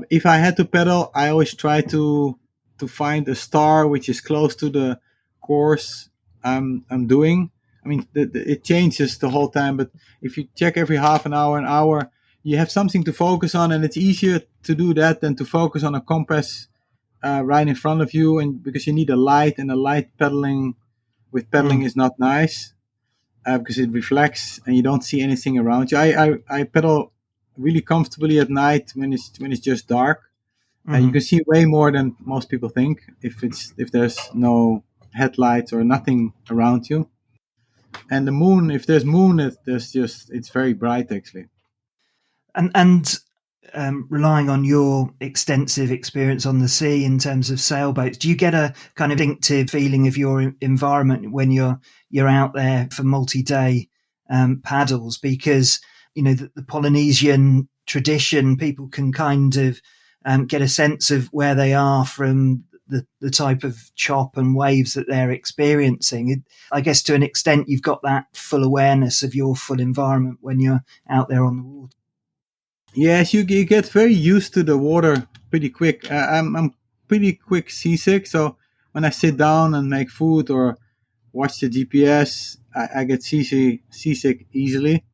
If I had to pedal, I always try to find a star which is close to the course I'm doing. I mean, it changes the whole time, but if you check every half an hour, you have something to focus on, and it's easier to do that than to focus on a compass right in front of you, and because you need a light, and a light pedaling is not nice. Because it reflects and you don't see anything around you. I pedal really comfortably at night when it's just dark. You can see way more than most people think if there's no headlights or nothing around you. And the moon, if there's moon, it's very bright actually. And relying on your extensive experience on the sea in terms of sailboats, do you get a kind of instinctive feeling of your environment when you're out there for multi-day paddles? Because the Polynesian tradition, people can kind of get a sense of where they are from the type of chop and waves that they're experiencing. I guess to an extent you've got that full awareness of your full environment when you're out there on the water. Yes, you get very used to the water pretty quick. I'm pretty quick seasick, so when I sit down and make food or watch the GPS, I get seasick easily.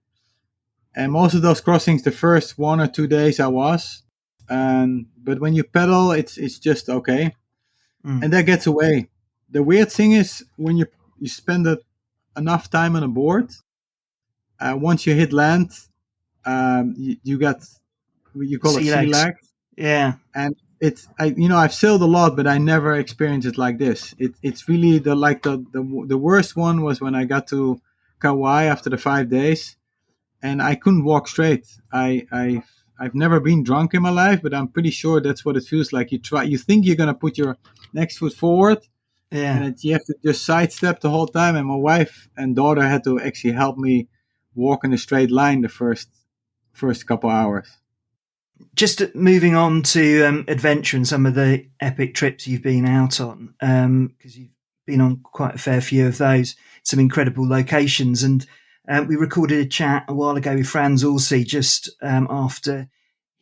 And most of those crossings, the first 1 or 2 days I was, but when you pedal, it's just okay, and that gets away. The weird thing is when you spend enough time on a board, once you hit land. You got you call it sea lag. Yeah, and I've sailed a lot, but I never experienced it like this. It's really the worst one was when I got to Kauai after the 5 days, and I couldn't walk straight. I've never been drunk in my life, but I'm pretty sure that's what it feels like. You think you're gonna put your next foot forward, and you have to just sidestep the whole time. And my wife and daughter had to actually help me walk in a straight line the first couple hours. Just moving on to adventure and some of the epic trips you've been out on, because you've been on quite a fair few of those, some incredible locations. And we recorded a chat a while ago with Franz Orsi just after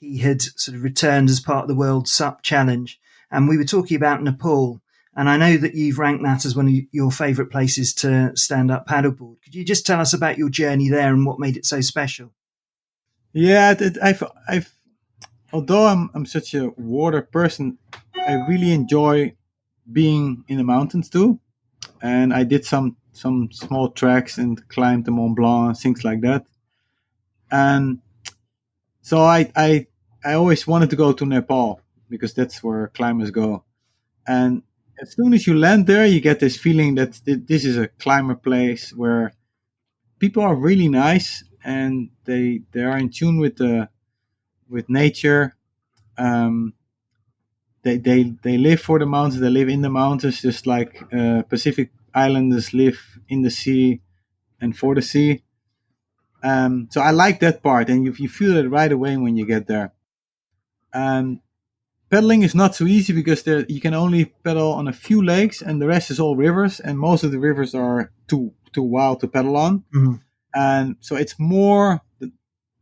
he had sort of returned as part of the World SUP Challenge. And we were talking about Nepal. And I know that you've ranked that as one of your favourite places to stand up paddleboard. Could you just tell us about your journey there and what made it so special? Yeah, I've although I'm such a water person, I really enjoy being in the mountains too. And I did some small treks and climbed the Mont Blanc, things like that. And so I always wanted to go to Nepal because that's where climbers go. And as soon as you land there, you get this feeling that this is a climber place where people are really nice and they are in tune with nature. Um, they live for the mountains. They live in the mountains, just like Pacific Islanders live in the sea and for the sea. So I like that part, and you feel it right away when you get there. And pedaling is not so easy because there you can only pedal on a few lakes, and the rest is all rivers, and most of the rivers are too wild to pedal on. Mm-hmm. And so it's more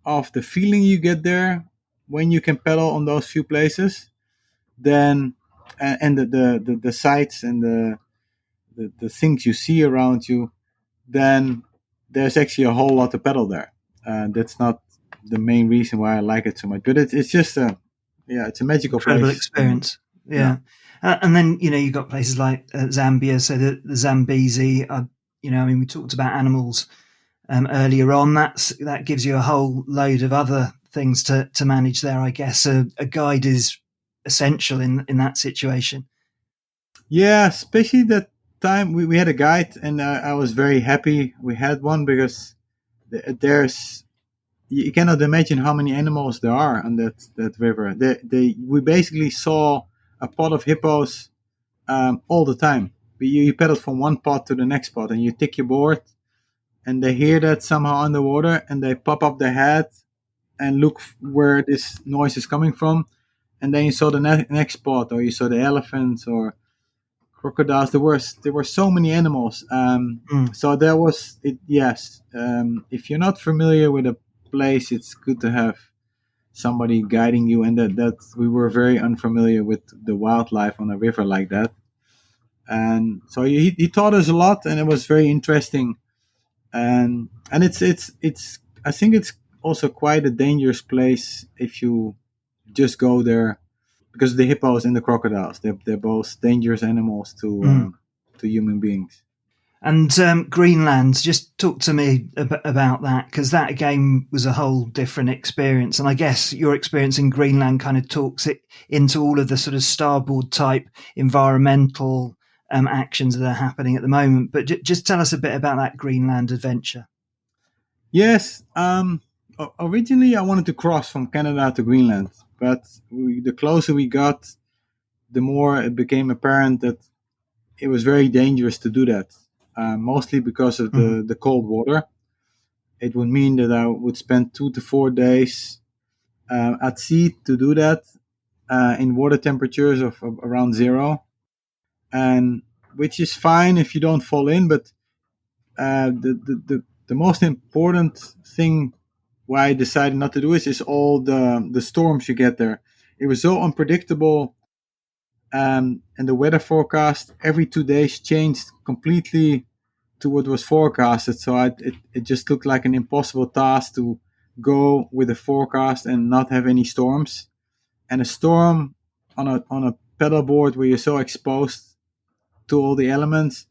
of the feeling you get there when you can pedal on those few places, than and the sights and the things you see around you. Then there's actually a whole lot to pedal there. That's not the main reason why I like it so much, but it's just it's a magical Incredible place. experience. Yeah. And then, you've got places like Zambia, so the Zambezi, I mean, we talked about animals earlier on. That gives you a whole load of other things to manage there, I guess. A guide is essential in that situation. Yeah, especially that time we had a guide, and I was very happy we had one because there's you cannot imagine how many animals there are on that river. We basically saw a pod of hippos all the time. You pedaled from one pod to the next pod, and you tick your board, and they hear that somehow underwater, and they pop up their head and look where this noise is coming from, and then you saw the next pod, or you saw the elephants or crocodiles. There were so many animals. So there was it. Yes, if you're not familiar with a place, it's good to have somebody guiding you, and that we were very unfamiliar with the wildlife on a river like that. And so he taught us a lot, and it was very interesting. And it's I think it's also quite a dangerous place if you just go there, because the hippos and the crocodiles, they're both dangerous animals to human beings. And Greenland, just talk to me about that, because that again was a whole different experience. And I guess your experience in Greenland kind of talks it into all of the sort of starboard type environmental actions that are happening at the moment. But just tell us a bit about that Greenland adventure. Yes. Originally, I wanted to cross from Canada to Greenland, but the closer we got, the more it became apparent that it was very dangerous to do that. Mostly because of the cold water. It would mean that I would spend 2 to 4 days at sea to do that in water temperatures of around zero, and which is fine if you don't fall in. But the most important thing why I decided not to do it is all the storms you get there. It was so unpredictable, and the weather forecast every 2 days changed completely to what was forecasted. So it just looked like an impossible task to go with a forecast and not have any storms. And a storm on a pedal board where you're so exposed to all the elements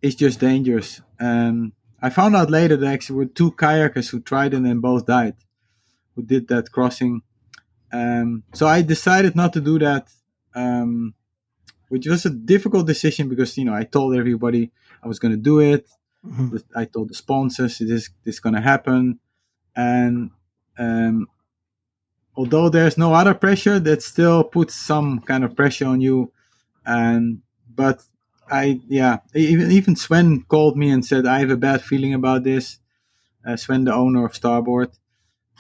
is just dangerous. And I found out later that actually were 2 kayakers who tried it and both died, who did that crossing. So I decided not to do that, which was a difficult decision because I told everybody I was going to do it. Mm-hmm. I told the sponsors this is going to happen, and although there's no other pressure, that still puts some kind of pressure on you. But even Sven called me and said I have a bad feeling about this. Sven, the owner of Starboard,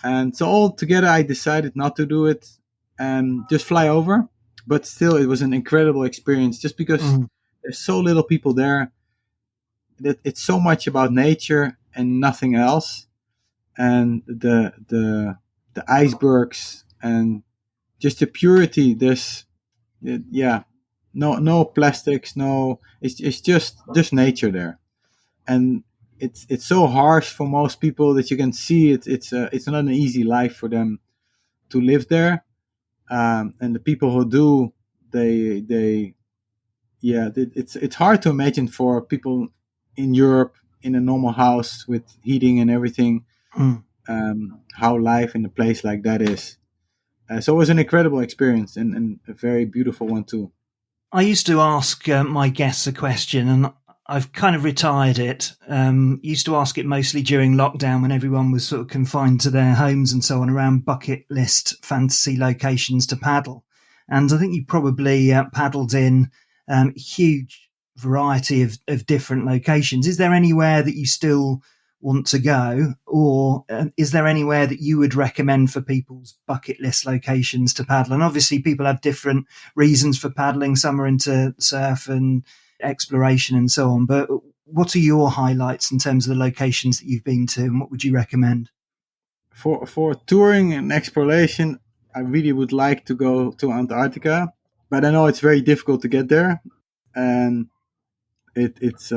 and so all together I decided not to do it and just fly over. But still, it was an incredible experience just because there's so little people there. That it's so much about nature and nothing else, and the icebergs and just the purity. No plastics, no. It's just nature there, and it's so harsh for most people that you can see it's not an easy life for them to live there. And the people who do, they yeah, it's hard to imagine for people in Europe in a normal house with heating and everything, Mm. how life in a place like that is. So it was an incredible experience, and a very beautiful one too. I used to ask my guests a question, and I've kind of retired it. Used to ask it mostly during lockdown when everyone was sort of confined to their homes and so on, around bucket list fantasy locations to paddle. And I think you probably paddled in a huge variety of different locations. Is there anywhere that you still want to go, or is there anywhere that you would recommend for people's bucket list locations to paddle? And obviously, people have different reasons for paddling. Some are into surf and exploration and so on. But what are your highlights in terms of the locations that you've been to, and what would you recommend? For touring and exploration, I really would like to go to Antarctica, but I know it's very difficult to get there, and it's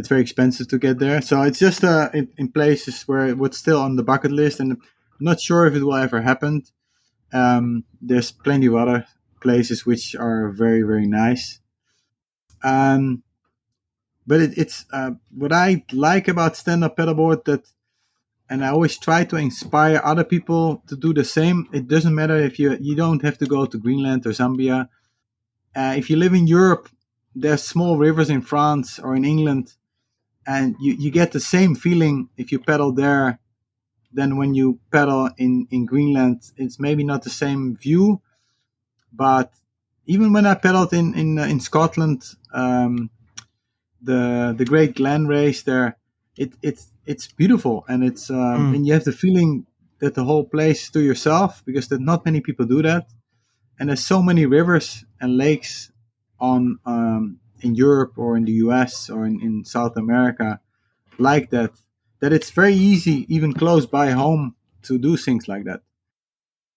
very expensive to get there. So it's just in places where it was still on the bucket list, and I'm not sure if it will ever happen. There's plenty of other places which are very, very nice. Um, but it's what I like about stand-up paddleboard, that, and I always try to inspire other people to do the same. It doesn't matter if you don't have to go to Greenland or Zambia. If you live in Europe, there's small rivers in France or in England, and you get the same feeling if you paddle there than when you paddle in Greenland. It's maybe not the same view, but even when I paddled in Scotland, the Great Glen race there, it's beautiful, and and you have the feeling that the whole place is to yourself, because that not many people do that, and there's so many rivers and lakes on in Europe or in the US or in South America like that, that it's very easy, even close by home, to do things like that.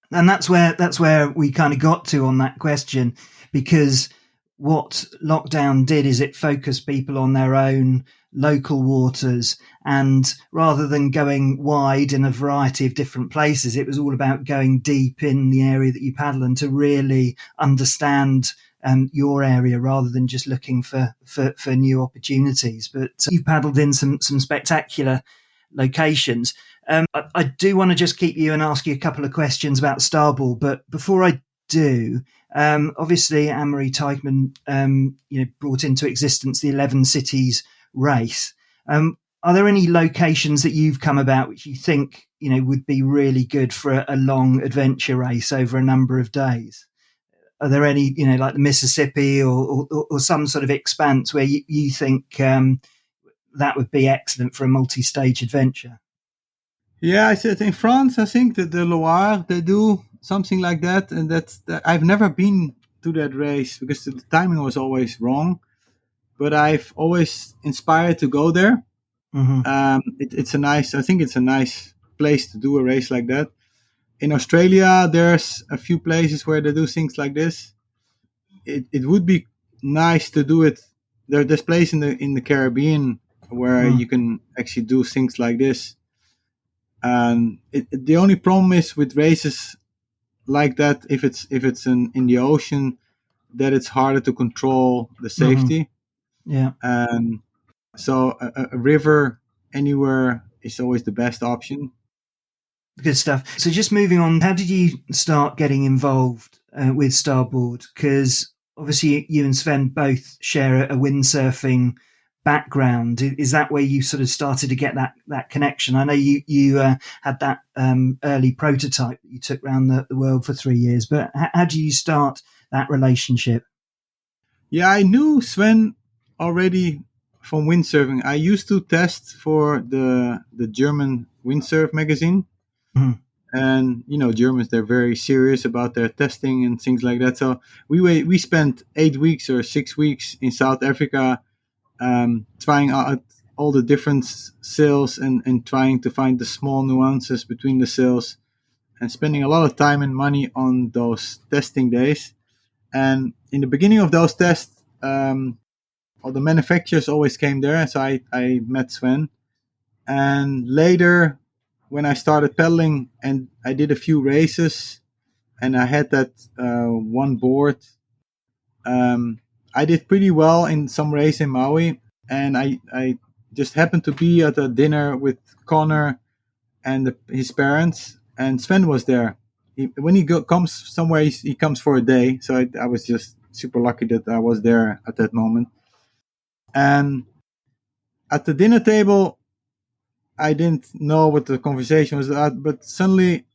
And that's where we kind of got to on that question, because what lockdown did is it focused people on their own local waters, and rather than going wide in a variety of different places, it was all about going deep in the area that you paddle and to really understand your area, rather than just looking for new opportunities. But you've paddled in some spectacular locations. I do want to just keep you and ask you a couple of questions about Starboard, but before I do, obviously Anne-Marie Teichmann, brought into existence the 11 Cities race. Are there any locations that you've come about which you think would be really good for a long adventure race over a number of days? Are there any, like the Mississippi or some sort of expanse where you think that would be excellent for a multi-stage adventure? Yeah, I said in France, I think that the Loire, they do something like that, and I've never been to that race because the timing was always wrong. But I've always inspired to go there. Mm-hmm. I think it's a nice place to do a race like that. In Australia, there's a few places where they do things like this. It would be nice to do it. There's place in the Caribbean where you can actually do things like this. And the only problem is with races like that, if it's in the ocean, that it's harder to control the safety. Yeah. So a river anywhere is always the best option. Good stuff. So just moving on, how did you start getting involved with Starboard? Because obviously you and Sven both share a windsurfing background. Is that where you sort of started to get that connection? I know you had that early prototype that you took around the world for 3 years, but how do you start that relationship? Yeah, I knew Sven already from windsurfing. I used to test for the German windsurf magazine. Mhm. And Germans, they're very serious about their testing and things like that. So we spent 8 weeks or 6 weeks in South Africa, trying out all the different sails and trying to find the small nuances between the sails and spending a lot of time and money on those testing days. And in the beginning of those tests, all the manufacturers always came there, so I met Sven. And later, when I started pedaling and I did a few races, and I had that one board, I did pretty well in some race in Maui, and I just happened to be at a dinner with Connor and his parents, and Sven was there. When he comes somewhere, he comes for a day, so I was just super lucky that I was there at that moment. And at the dinner table, I didn't know what the conversation was at, but suddenly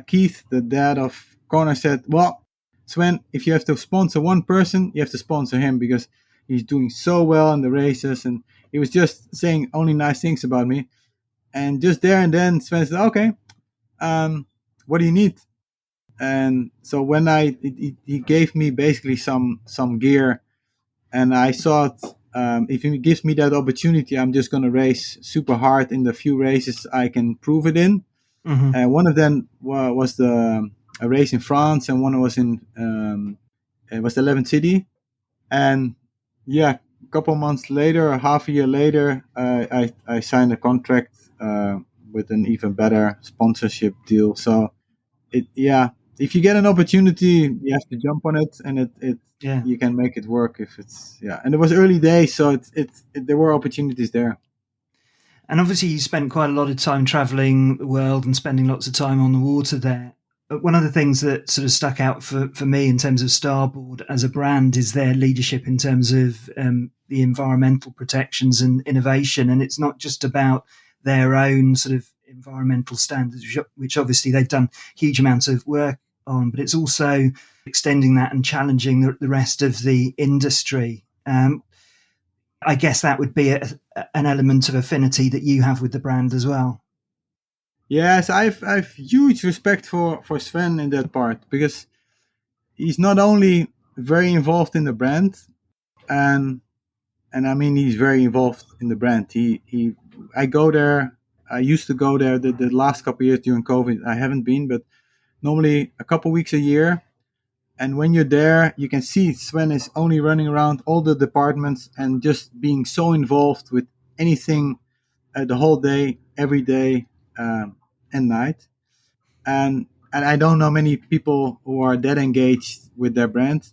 Keith, the dad of Connor, said, "Well, Sven, if you have to sponsor one person, you have to sponsor him because he's doing so well in the races." And he was just saying only nice things about me. And just there and then, Sven said, "Okay, what do you need?" And so when he gave me basically some gear, and I thought, if he gives me that opportunity, I'm just going to race super hard in the few races I can prove it in. Mm-hmm. One of them was a race in France, and one was in it was the 11th city. And yeah, a couple months later, or half a year later, I signed a contract with an even better sponsorship deal. So if you get an opportunity, you have to jump on it, and Yeah. you can make it work if it's And it was early days, so there were opportunities there. And obviously, you spent quite a lot of time traveling the world and spending lots of time on the water there. But one of the things that sort of stuck out for me in terms of Starboard as a brand is their leadership in terms of the environmental protections and innovation. And it's not just about their own sort of environmental standards, which obviously they've done huge amounts of work on, but it's also extending that and challenging the rest of the industry. I guess that would be an element of affinity that you have with the brand as well. Yes, I've huge respect for Sven in that part, because he's not only very involved in the brand, and I mean he's very involved in the brand. I go there. I used to go there the last couple of years during COVID. I haven't been, but normally a couple weeks a year. And when you're there, you can see Sven is only running around all the departments and just being so involved with anything the whole day, every day, and night. And I don't know many people who are that engaged with their brand,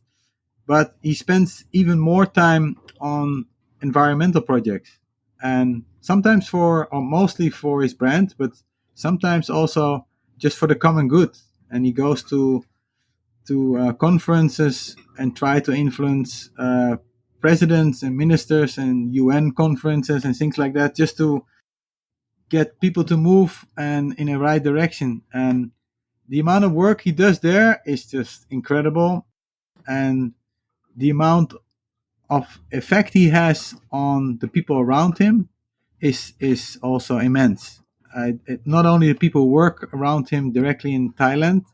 but he spends even more time on environmental projects, and sometimes or mostly for his brand, but sometimes also just for the common good. And he goes to conferences and try to influence presidents and ministers and UN conferences and things like that, just to get people to move and in a right direction. And the amount of work he does there is just incredible, and the amount of effect he has on the people around him is also immense. Not only the people who work around him directly in Thailand,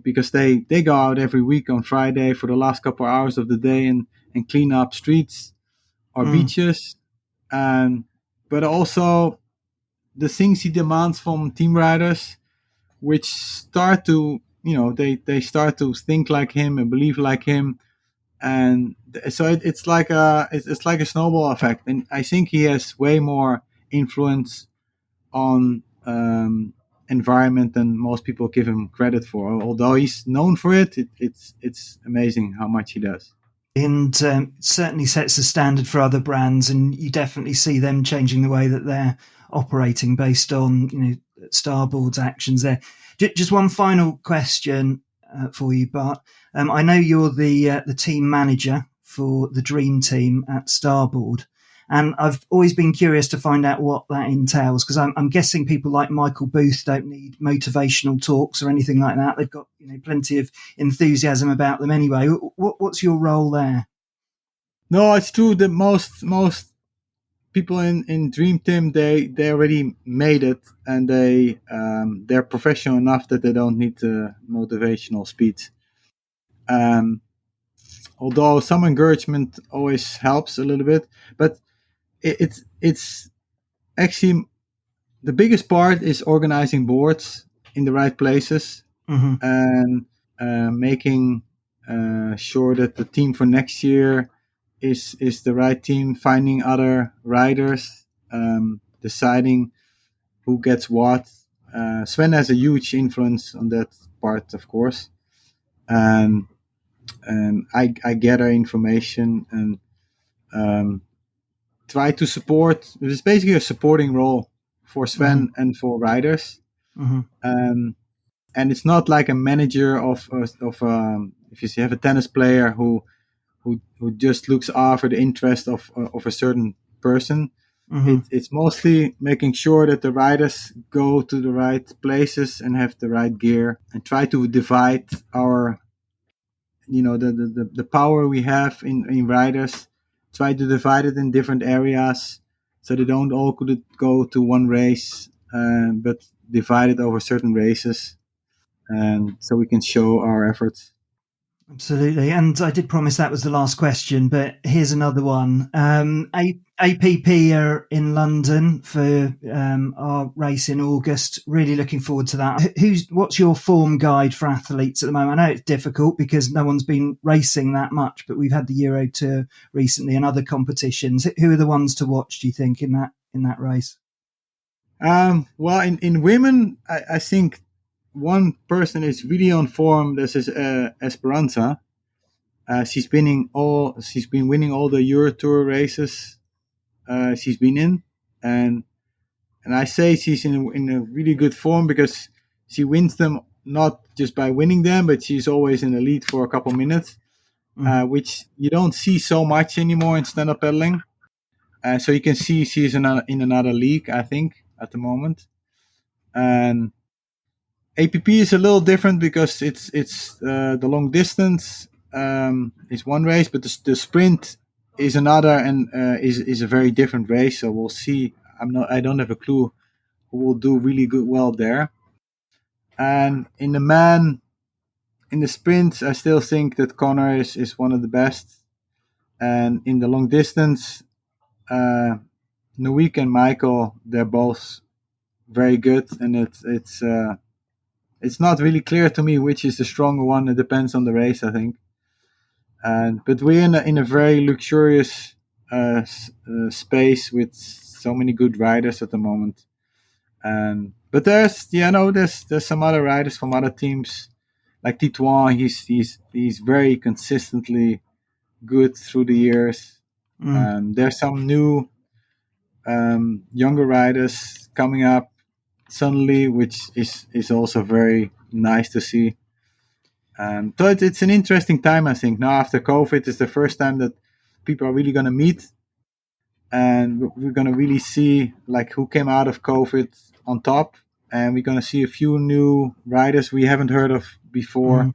because they go out every week on Friday for the last couple of hours of the day and clean up streets or beaches, but also the things he demands from team riders, which start to they start to think like him and believe like him. And so it's like a snowball effect, and I think he has way more influence on environment than most people give him credit for. Although he's known for it, it's amazing how much he does. And certainly sets the standard for other brands, and you definitely see them changing the way that they're operating based on Starboard's actions there. Just one final question for you, Bart. I know you're the team manager for the Dream Team at Starboard, and I've always been curious to find out what that entails, because I'm guessing people like Michael Booth don't need motivational talks or anything like that. They've got plenty of enthusiasm about them anyway. What's your role there? No, it's true that most people in Dream Team, they already made it, and they're professional enough that they don't need motivational speech. Although some encouragement always helps a little bit, but it's actually the biggest part is organizing boards in the right places, and making sure that the team for next year is the right team, finding other riders, deciding who gets what. Sven has a huge influence on that part, of course, and I gather information and try to support. It's basically a supporting role for Sven and for riders. And it's not like a manager of if you have a tennis player who just looks after the interest of a certain person. It's mostly making sure that the riders go to the right places and have the right gear, and try to divide our, the power we have in riders, try to divide it in different areas so they don't all could go to one race, but divide it over certain races, and so we can show our efforts. Absolutely. And I did promise that was the last question, but here's another one. APP are in London for our race in August. Really looking forward to that. What's your form guide for athletes at the moment? I know it's difficult because no one's been racing that much, but we've had the Euro Tour recently and other competitions. Who are the ones to watch, do you think, in that race? Well, in women, I think one person is really on form. This is Esperanza. She's been winning all the Euro Tour races she's been in, and I say she's in a really good form because she wins them not just by winning them, but she's always in the lead for a couple minutes, which you don't see so much anymore in stand-up pedaling. So you can see she's in another league, I think, at the moment. And APP is a little different because it's the long distance is one race, but the sprint is another, and is a very different race. So we'll see. I don't have a clue who will do really well there. And in the sprints, I still think that Connor is one of the best. And in the long distance, Noik and Michael, they're both very good, and it's not really clear to me which is the stronger one. It depends on the race, I think. But we're in a very luxurious space with so many good riders at the moment. But there's some other riders from other teams, like Titouan. He's very consistently good through the years. There's some new younger riders coming up suddenly, which is also very nice to see. So it's an interesting time, I think. Now after COVID, it's the first time that people are really going to meet, and we're going to really see like who came out of COVID on top, and we're going to see a few new riders we haven't heard of before,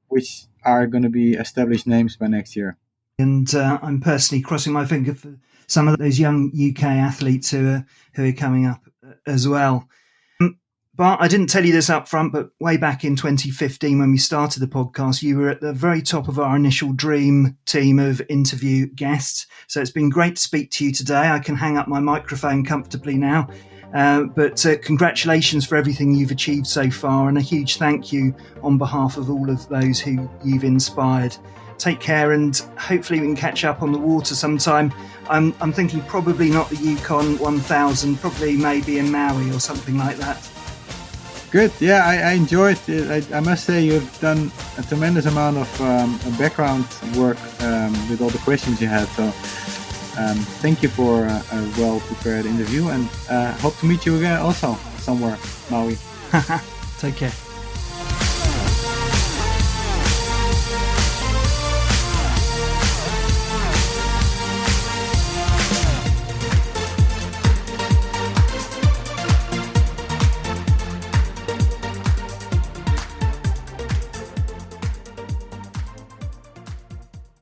which are going to be established names by next year. And I'm personally crossing my finger for some of those young UK athletes who are coming up as well. Bart, I didn't tell you this up front, but way back in 2015 when we started the podcast, you were at the very top of our initial dream team of interview guests. So it's been great to speak to you today. I can hang up my microphone comfortably now. But congratulations for everything you've achieved so far, and a huge thank you on behalf of all of those who you've inspired. Take care, and hopefully we can catch up on the water sometime. I'm thinking probably not the Yukon 1000, probably maybe in Maui or something like that. Good. Yeah, I enjoyed it. I must say you've done a tremendous amount of background work with all the questions you had. So thank you for a well-prepared interview, and hope to meet you again also somewhere, Maui. Take care.